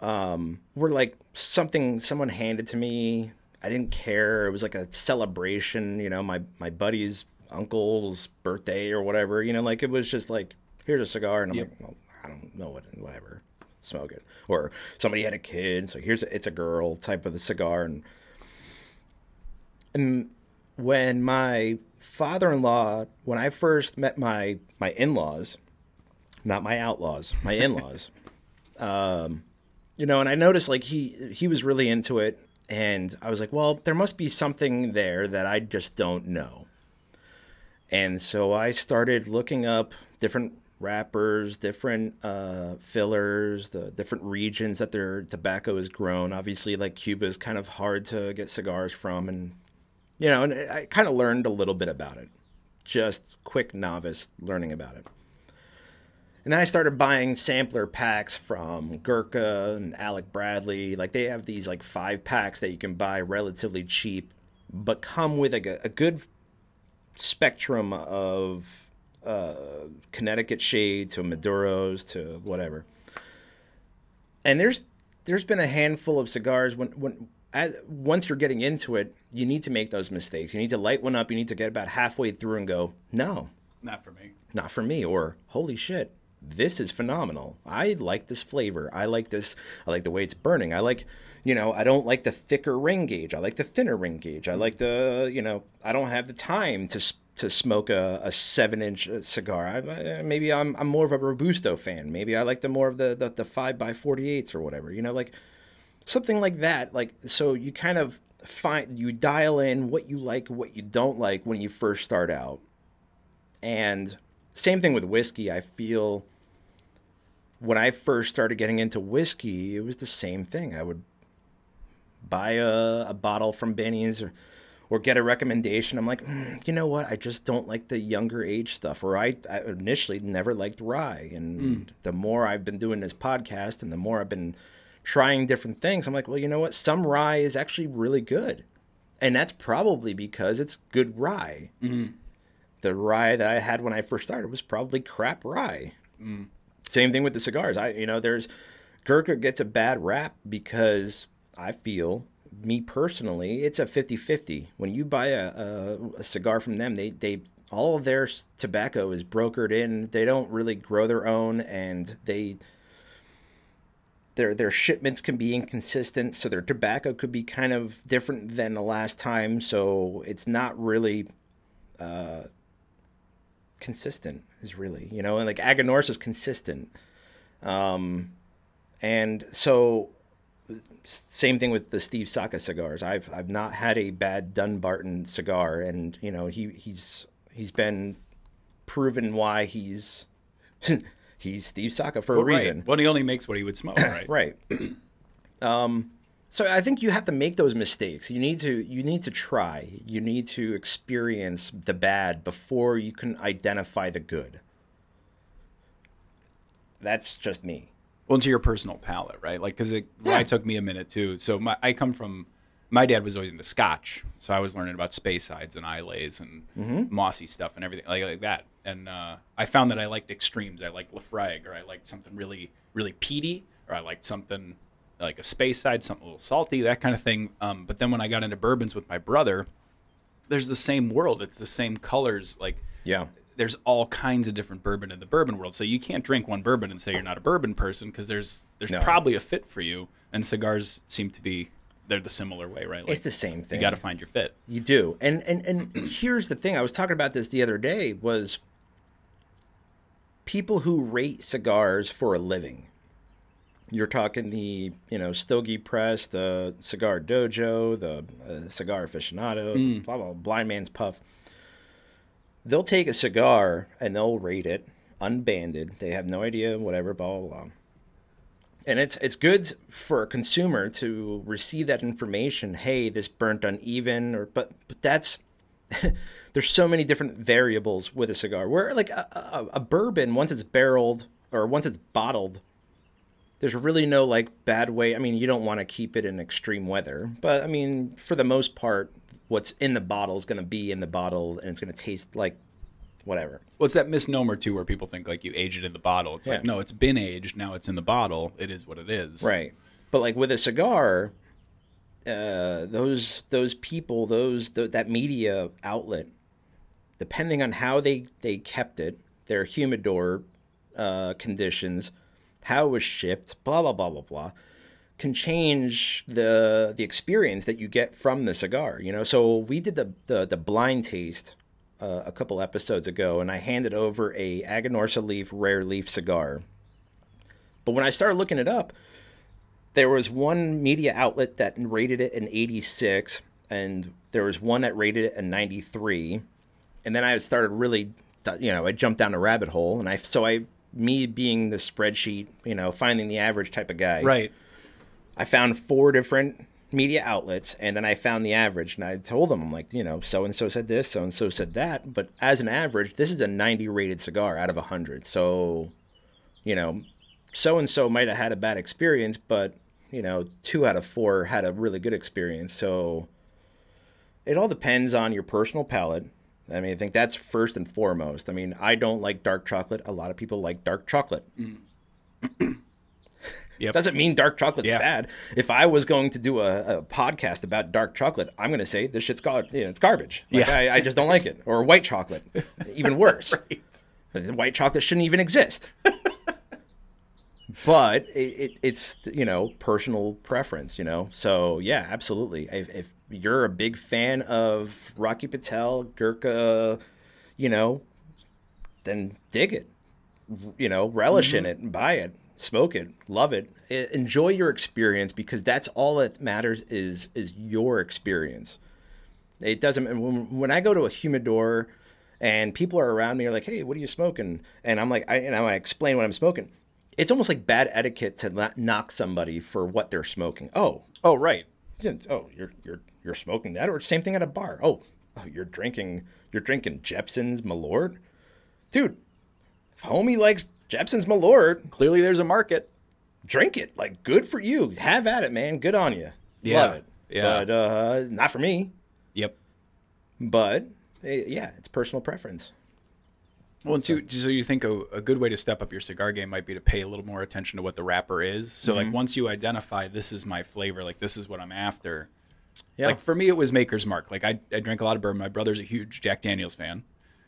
were like something someone handed to me. I didn't care. It was like a celebration, my buddy's uncle's birthday or whatever. Like it was just like, here's a cigar, and I'm like, well, I don't know whatever, smoke it. Or somebody had a kid, so it's a girl type of the cigar. And when my father-in-law, when I first met my in-laws, not my outlaws, my in-laws, and I noticed like he was really into it, and I was like, well, there must be something there that I just don't know. And so I started looking up different wrappers, different fillers, the different regions that their tobacco is grown. Obviously, like Cuba is kind of hard to get cigars from, and and I kind of learned a little bit about it. Just quick novice learning about it. And then I started buying sampler packs from Gurkha and Alec Bradley. Like they have these like 5 packs that you can buy relatively cheap, but come with a good spectrum of Connecticut Shade to Maduros to whatever. And there's been a handful of cigars once you're getting into it, you need to make those mistakes. You need to light one up. You need to get about halfway through and go, no, Not for me. not for me. Or holy shit, this is phenomenal. I like this flavor. I like this. I like the way it's burning. I like, I don't like the thicker ring gauge. I like the thinner ring gauge. I like I don't have the time to smoke a 7-inch cigar. Maybe I'm more of a Robusto fan. Maybe I like the more of the 5x48s or whatever. Like something like that. Like, so you kind of you dial in what you like, what you don't like when you first start out. And same thing with whiskey. I feel when I first started getting into whiskey, it was the same thing. I would buy a bottle from Benny's or get a recommendation. I'm like, you know what? I just don't like the younger age stuff. Or I initially never liked rye. And the more I've been doing this podcast and the more I've been trying different things, I'm like, well, you know what? Some rye is actually really good. And that's probably because it's good rye. The rye that I had when I first started was probably crap rye. Same thing with the cigars. There's Gurkha gets a bad rap because I feel, me personally, it's a 50-50. When you buy a cigar from them, they all of their tobacco is brokered in. They don't really grow their own, and their shipments can be inconsistent, so their tobacco could be kind of different than the last time. So it's not really consistent, is really, and like Aganorsa is consistent. And so same thing with the Steve Saka cigars. I've not had a bad Dunbarton cigar, and he's been proven why he's he's Steve Saka for a reason. Right. Well, he only makes what he would smoke, right? Right. So I think you have to make those mistakes. You need to try. You need to experience the bad before you can identify the good. That's just me. Well, to your personal palate, right? Like, because rye took me a minute too. So my dad was always into Scotch, so I was learning about Speyside and Islays and mossy stuff and everything like that. And I found that I liked extremes. I liked Lafroig, or I liked something really, really peaty, or I liked something like a Speyside, something a little salty, that kind of thing. But then when I got into bourbons with my brother, there's the same world. It's the same colors. Like, yeah. There's all kinds of different bourbon in the bourbon world. So you can't drink one bourbon and say you're not a bourbon person, because there's probably a fit for you. And cigars seem to be, they're the similar way, right? Like, it's the same thing. You got to find your fit. You do. And here's the thing. I was talking about this the other day, was people who rate cigars for a living. You're talking the, Stogie Press, the Cigar Dojo, the Cigar Aficionado, blah, blah, Blind Man's Puff. They'll take a cigar and they'll rate it unbanded. They have no idea, whatever, blah, blah, blah. And it's good for a consumer to receive that information. Hey, this burnt uneven, but that's there's so many different variables with a cigar. Where like a bourbon, once it's barreled or once it's bottled, there's really no like bad way. I mean, you don't want to keep it in extreme weather, but I mean, for the most part, what's in the bottle is going to be in the bottle, and it's going to taste like whatever. Well, it's that misnomer too, where people think like you age it in the bottle. It's like, no, it's been aged. Now it's in the bottle. It is what it is. Right. But like with a cigar, those people, that media outlet, depending on how they kept it, their humidor conditions, how it was shipped, blah, blah, blah, blah, blah, can change the experience that you get from the cigar. So we did the blind taste a couple episodes ago, and I handed over a Aganorsa leaf rare leaf cigar. But when I started looking it up, there was one media outlet that rated it an 86, and there was one that rated it a 93. And then I started really, I jumped down a rabbit hole, and me being the spreadsheet, finding the average type of guy. Right. I found 4 different media outlets, and then I found the average, and I told them, I'm like, so-and-so said this, so-and-so said that, but as an average, this is a 90 rated cigar out of 100. So, so-and-so might have had a bad experience, but, 2 out of 4 had a really good experience. So it all depends on your personal palate. I mean, I think that's first and foremost. I mean, I don't like dark chocolate. A lot of people like dark chocolate. Yep. Doesn't mean dark chocolate's Yeah. bad. If I was going to do a podcast about dark chocolate, I'm going to say this shit's it's garbage. Like, Yeah. I just don't like it. Or white chocolate, even worse. Right. White chocolate shouldn't even exist. But it's, personal preference, So, yeah, absolutely. If you're a big fan of Rocky Patel, Gurkha, you know, then dig it, relish in it and buy it, smoke it, love it. Enjoy your experience, because that's all that matters is your experience. It doesn't, when I go to a humidor and people are around me are like, hey, what are you smoking? And I'm like, I explain what I'm smoking. It's almost like bad etiquette to not knock somebody for what they're smoking. Oh, Oh, right. oh, you're smoking that, or same thing at a bar. Oh, you're drinking Jepson's Malort, dude. If homie likes Jepson's Malort, Clearly, there's a market. drink it. Like, good for you. Have at it, man. Good on you. Yeah. Love it. Yeah. But not for me. Yep. But yeah, it's personal preference. Well, and so you think a good way to step up your cigar game might be to pay a little more attention to what the wrapper is. So, like, once you identify this is my flavor, like, this is what I'm after. Yeah. Like, for me, it was Maker's Mark. Like, I drink a lot of bourbon. My brother's a huge Jack Daniels fan.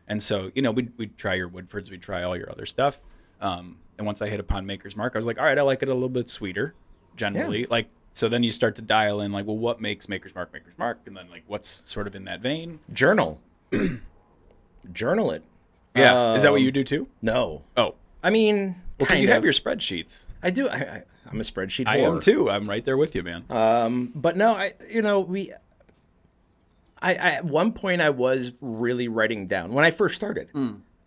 And so, we'd try your Woodfords, we'd try all your other stuff. And once I hit upon Maker's Mark, I was like, all right, I like it a little bit sweeter, generally. Yeah. Like, so then you start to dial in, like, well, what makes Maker's Mark Maker's Mark? And then, like, what's sort of in that vein? Journal. Journal it. Yeah. Is that what you do too? No. Oh. I mean, Well, because kind you have of. your spreadsheets. I do. I'm a spreadsheet I whore. am too. I'm right there with you, man. But no, I at one point I was really writing down when I first started.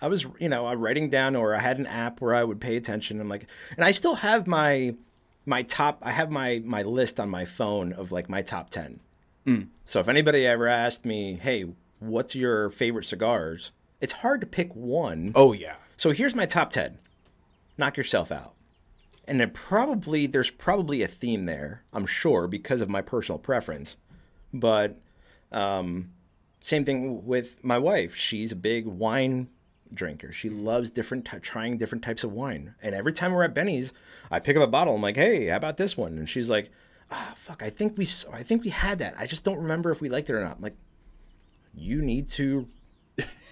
I was, writing down, or I had an app where I would pay attention. I'm like, and I still have my top. I have my list on my phone of like my top 10. So if anybody ever asked me, hey, what's your favorite cigars? It's hard to pick one. Oh, yeah. So here's my top 10. Knock yourself out. And there's probably a theme there, I'm sure, because of my personal preference. But same thing with my wife. She's a big wine drinker. She loves trying different types of wine. And every time we're at Benny's, I pick up a bottle. I'm like, hey, how about this one? And she's like, fuck, I think we had that. I just don't remember if we liked it or not. I'm like, you need to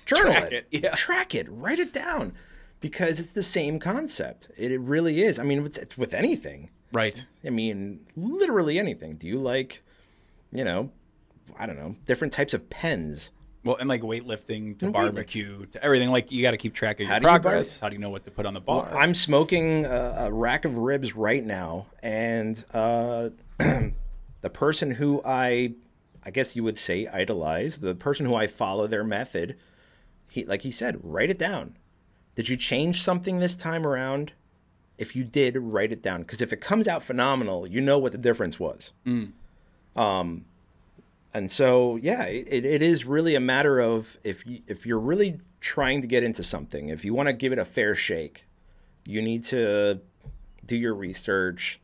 journal Track it, yeah. Track it, write it down, because it's the same concept. It really is. I mean, it's with anything. Right. I mean, literally anything. Do you like, I don't know, different types of pens? Well, and like weightlifting to And barbecue to everything. Like, you got to keep track of your How do you progress. How do you know what to put on the bar? I'm smoking a rack of ribs right now, and the person who I guess you would say idolize, the person who I follow their method, like he said, write it down. Did you change something this time around? If you did, write it down, because if it comes out phenomenal, you know what the difference was. And so, yeah, it is really a matter of if you're really trying to get into something, if you want to give it a fair shake, you need to do your research,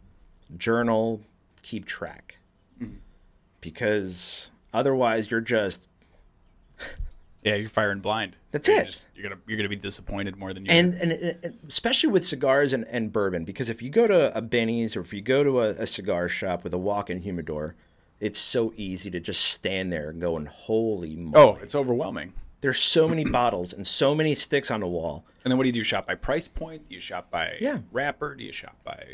journal, keep track. Because otherwise you're just... Yeah, you're firing blind. That's You're it. You're gonna be disappointed more than you. And especially with cigars and bourbon, because if you go to a Benny's or if you go to a cigar shop with a walk-in humidor, it's so easy to just stand there and going, holy moly. Oh, it's overwhelming. There's so many bottles and so many sticks on the wall. And then what do you do? Shop by price point? Do you shop by Yeah. wrapper? Do you shop by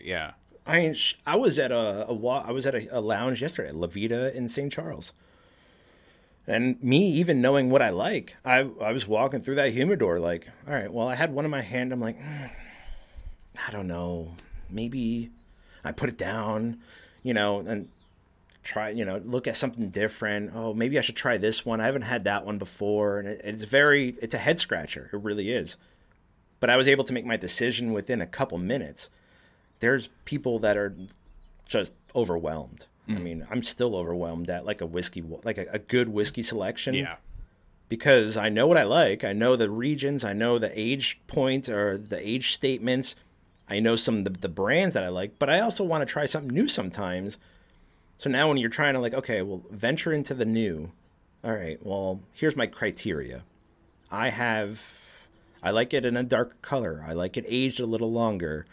I mean, I was at a lounge yesterday, La Vida in St. Charles. And me even knowing what I like, I was walking through that humidor like, all right, well, I had one in my hand. I'm like, I don't know. Maybe I put it down, and try, look at something different. Oh, maybe I should try this one. I haven't had that one before. And it's a head scratcher. It really is. But I was able to make my decision within a couple minutes. There's people that are just overwhelmed. I mean, I'm still overwhelmed at like a whiskey, like a good whiskey selection. Yeah. Because I know what I like. I know the regions. I know the age point or the age statements. I know some of the brands that I like. But I also want to try something new sometimes. So now when you're trying to like, okay, well, venture into the new. All right, well, here's my criteria. I like it in a darker color. I like it aged a little longer.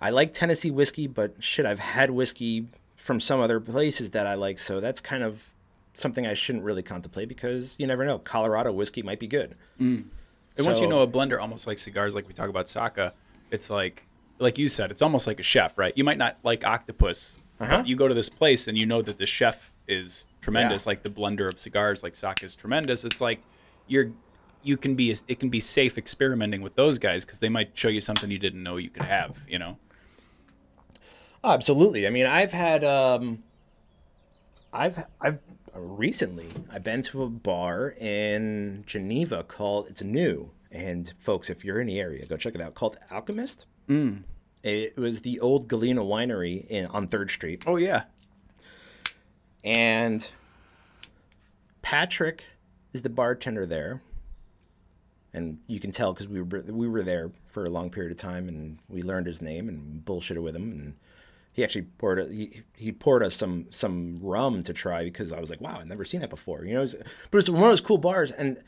I like Tennessee whiskey, but shit, I've had whiskey from some other places that I like, so that's kind of something I shouldn't really contemplate because you never know. Colorado whiskey might be good. And once you know a blender, almost like cigars, like we talk about Saka, it's like you said, it's almost like a chef, right? You might not like octopus, but you go to this place and you know that the chef is tremendous, like the blender of cigars, like Saka is tremendous. It's like it can be safe experimenting with those guys because they might show you something you didn't know you could have, you know? Absolutely. I mean, I've recently I've been to a bar in Geneva called it's new, and folks, if you're in the area, go check it out. Called Alchemist. It was the old Galena Winery on 3rd Street. Oh yeah. And Patrick is the bartender there, and you can tell because we were there for a long period of time, and we learned his name and bullshitted with him, and he actually poured us some rum to try because I was like, wow, I've never seen that before, you know. But it's one of those cool bars, and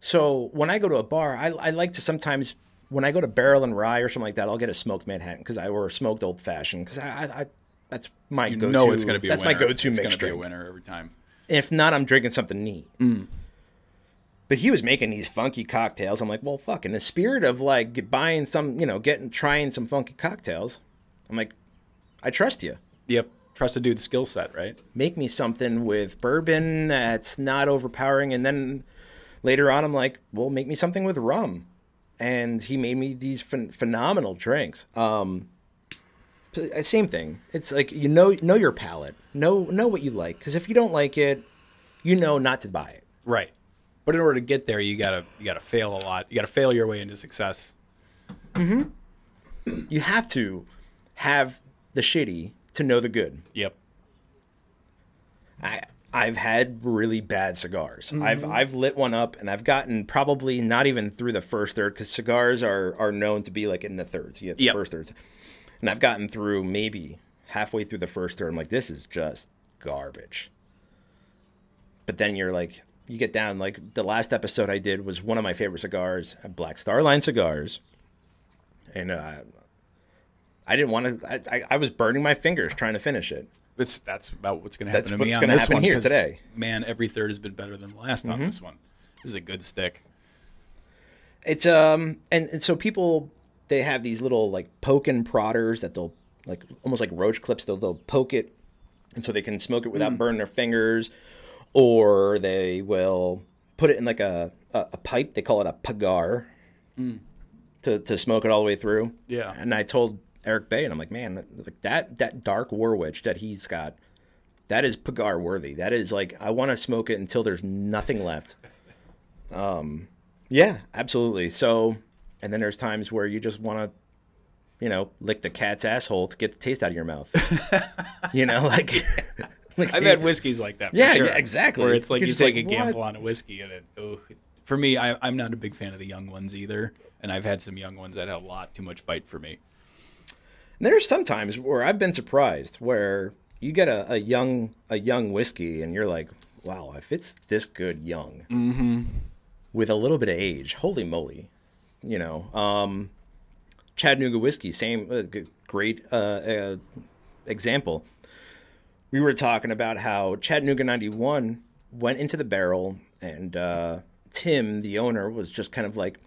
so when I go to a bar, I like to sometimes when I go to Barrel and Rye or something like that, I'll get a smoked Manhattan or a smoked Old Fashioned because I that's my go-to. No, it's going to be that's a winner. my go-to it's mixed gonna drink. Be a winner every time. If not, I'm drinking something neat. But he was making these funky cocktails. I'm like, well, fuck. In the spirit of like buying some, you know, trying some funky cocktails, I'm like, I trust you. Yep. Trust a dude's skill set, right? Make me something with bourbon that's not overpowering. And then later on, I'm like, well, make me something with rum. And he made me these phenomenal drinks. Same thing. It's like, you know your palate. Know what you like. Because if you don't like it, you know not to buy it. Right. But in order to get there, you gotta fail a lot. You gotta fail your way into success. You have to have the shitty to know the good. Yep. I've had really bad cigars. I've lit one up and I've gotten probably not even through the first third because cigars are known to be like in the thirds. You have the first thirds. And I've gotten through maybe halfway through the first third. I'm like, this is just garbage. But then you're like, you get down, like the last episode I did was one of my favorite cigars, Black Star Line cigars. And I didn't want to, I was burning my fingers trying to finish it. That's about what's going to happen to me what's on gonna this happen one. here today. Man, every third has been better than the last on this one. This is a good stick. It's and so people, they have these little like poke and prodders that they'll like almost like roach clips. They'll poke it, and so they can smoke it without burning their fingers, or they will put it in like a pipe. They call it a pagar to smoke it all the way through. Yeah. And I told Eric Bay, and I'm like, man, like that dark Warwich that he's got, that is pagar worthy. That is like, I want to smoke it until there's nothing left. Yeah, absolutely. So, and then there's times where you just want to, you know, lick the cat's asshole to get the taste out of your mouth. You know, like I've had whiskeys like that. Yeah, sure, yeah, exactly. Where it's like You're you just take like, a gamble on a whiskey, and for me, I'm not a big fan of the young ones either. And I've had some young ones that had a lot too much bite for me. And there's some times where I've been surprised where you get a young whiskey and you're like, wow, if it's this good young with a little bit of age, holy moly, you know. Chattanooga whiskey, same great example. We were talking about how Chattanooga 91 went into the barrel, and Tim, the owner, was just kind of like,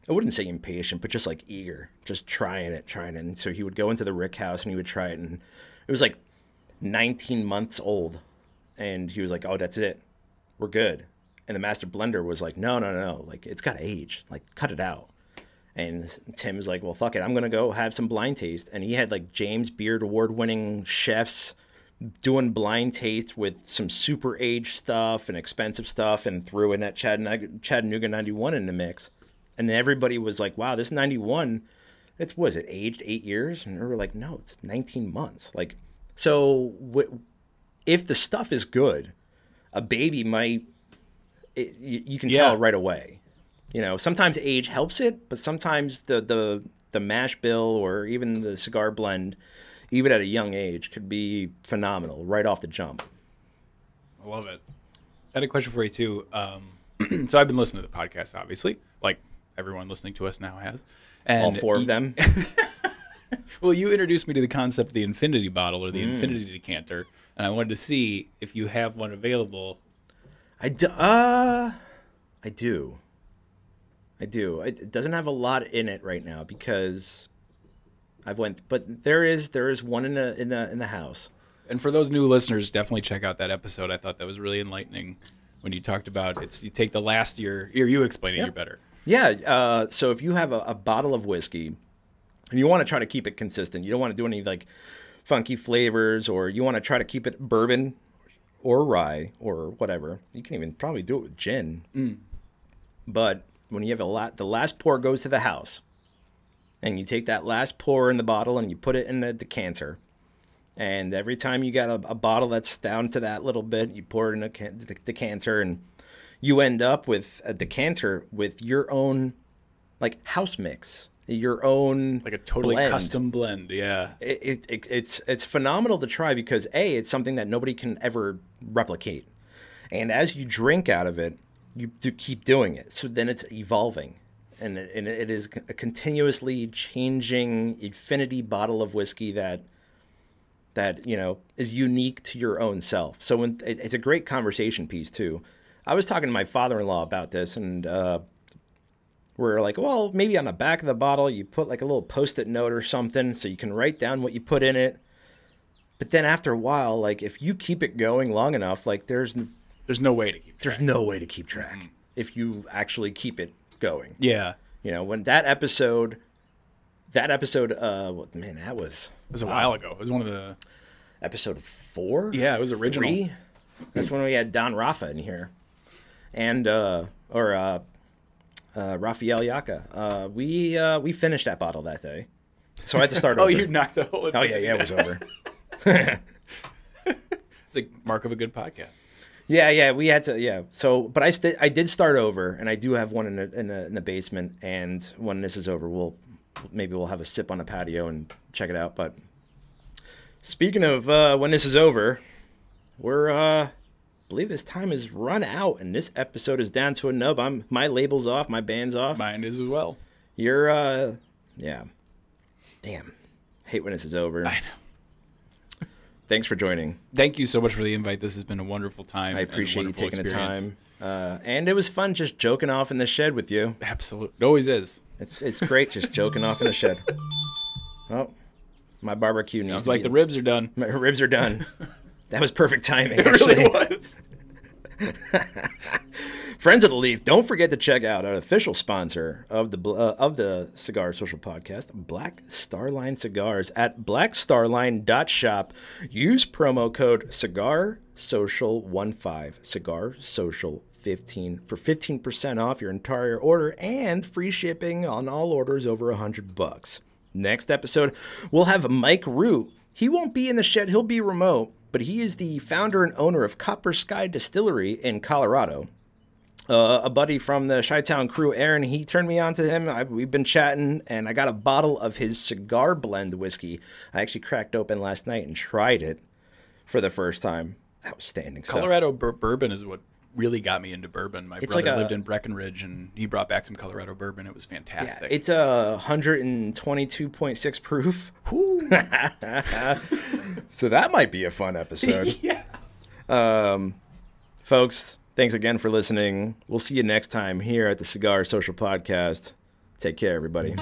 I wouldn't say impatient, but just like eager, just trying it. And so he would go into the rick house and he would try it, and it was like 19 months old, and he was like, oh, that's it, we're good. And the master blender was like, no, like it's got to age, like cut it out. And Tim was like, well, fuck it, I'm gonna go have some blind taste. And he had like James Beard award-winning chefs doing blind taste with some super aged stuff and expensive stuff, and threw in that Chattanooga 91 in the mix. And then everybody was like, wow, this 91, was it aged 8 years? And we were like, no, it's 19 months. Like, so if the stuff is good, a baby might, you can tell right away. You know, sometimes age helps it, but sometimes the mash bill or even the cigar blend, even at a young age, could be phenomenal right off the jump. I love it. I had a question for you too. So I've been listening to the podcast, obviously, like everyone listening to us now has. And All four of them. Well, you introduced me to the concept of the infinity bottle or the infinity decanter, and I wanted to see if you have one available. I do. It doesn't have a lot in it right now because but there is one in the house. And for those new listeners, definitely check out that episode. I thought that was really enlightening when you talked about you take the last year. You explain it. You're better. Yeah. So if you have a bottle of whiskey and you want to try to keep it consistent, you don't want to do any like funky flavors, or you want to try to keep it bourbon or rye or whatever. You can even probably do it with gin. But when you have the last pour goes to the house, and you take that last pour in the bottle and you put it in the decanter. And every time you got a bottle that's down to that little bit, you pour it in the decanter, and you end up with a decanter with your own like house mix, your own like a totally blend. Custom blend. Yeah, it's phenomenal to try because it's something that nobody can ever replicate, and as you drink out of it, you do keep doing it. So then it's evolving, and it is a continuously changing infinity bottle of whiskey that is unique to your own self. So it's a great conversation piece too. I was talking to my father-in-law about this, and we're like, well, maybe on the back of the bottle you put like a little post-it note or something so you can write down what you put in it. But then after a while, like if you keep it going long enough, like there's no way to keep track. There's no way to keep track if you actually keep it going. Yeah. When that episode, man, that was... It was a while ago. It was one of the... Episode 4? Yeah, it was original. 3? That's when we had Don Rafa in here. And, Rafael Yaka. We finished that bottle that day. So I had to start over. Oh, you knocked the whole... Oh, yeah, it was over. It's a mark of a good podcast. Yeah, we had to, yeah. So, but I did start over, and I do have one in the basement, and when this is over, maybe we'll have a sip on the patio and check it out. But speaking of when this is over, I believe this time is run out, and this episode is down to a nub. My label's off, my band's off. Mine is as well. You're, yeah. Damn. Hate when this is over. I know. Thanks for joining. Thank you so much for the invite. This has been a wonderful time. I appreciate you taking the time. And it was fun just joking off in the shed with you. Absolutely. It always is. It's great just joking off in the shed. Oh, my barbecue needs Sounds like the ribs are done. My ribs are done. That was perfect timing, It actually. really was. Friends of the Leaf, don't forget to check out our official sponsor of the Cigar Social Podcast, Black Starline Cigars at blackstarline.shop. Use promo code CigarSocial15, CigarSocial15 for 15% off your entire order and free shipping on all orders over $100. Next episode, we'll have Mike Root. He won't be in the shed, he'll be remote, but he is the founder and owner of Copper Sky Distillery in Colorado. A buddy from the Chi-Town crew, Aaron, he turned me on to him. We've been chatting, and I got a bottle of his cigar blend whiskey. I actually cracked open last night and tried it for the first time. Outstanding stuff. Colorado bourbon is what really got me into bourbon. My brother lived in Breckenridge, and he brought back some Colorado bourbon. It was fantastic. Yeah, it's a 122.6 proof. So that might be a fun episode. Yeah. Folks, thanks again for listening. We'll see you next time here at the Cigar Social Podcast. Take care, everybody.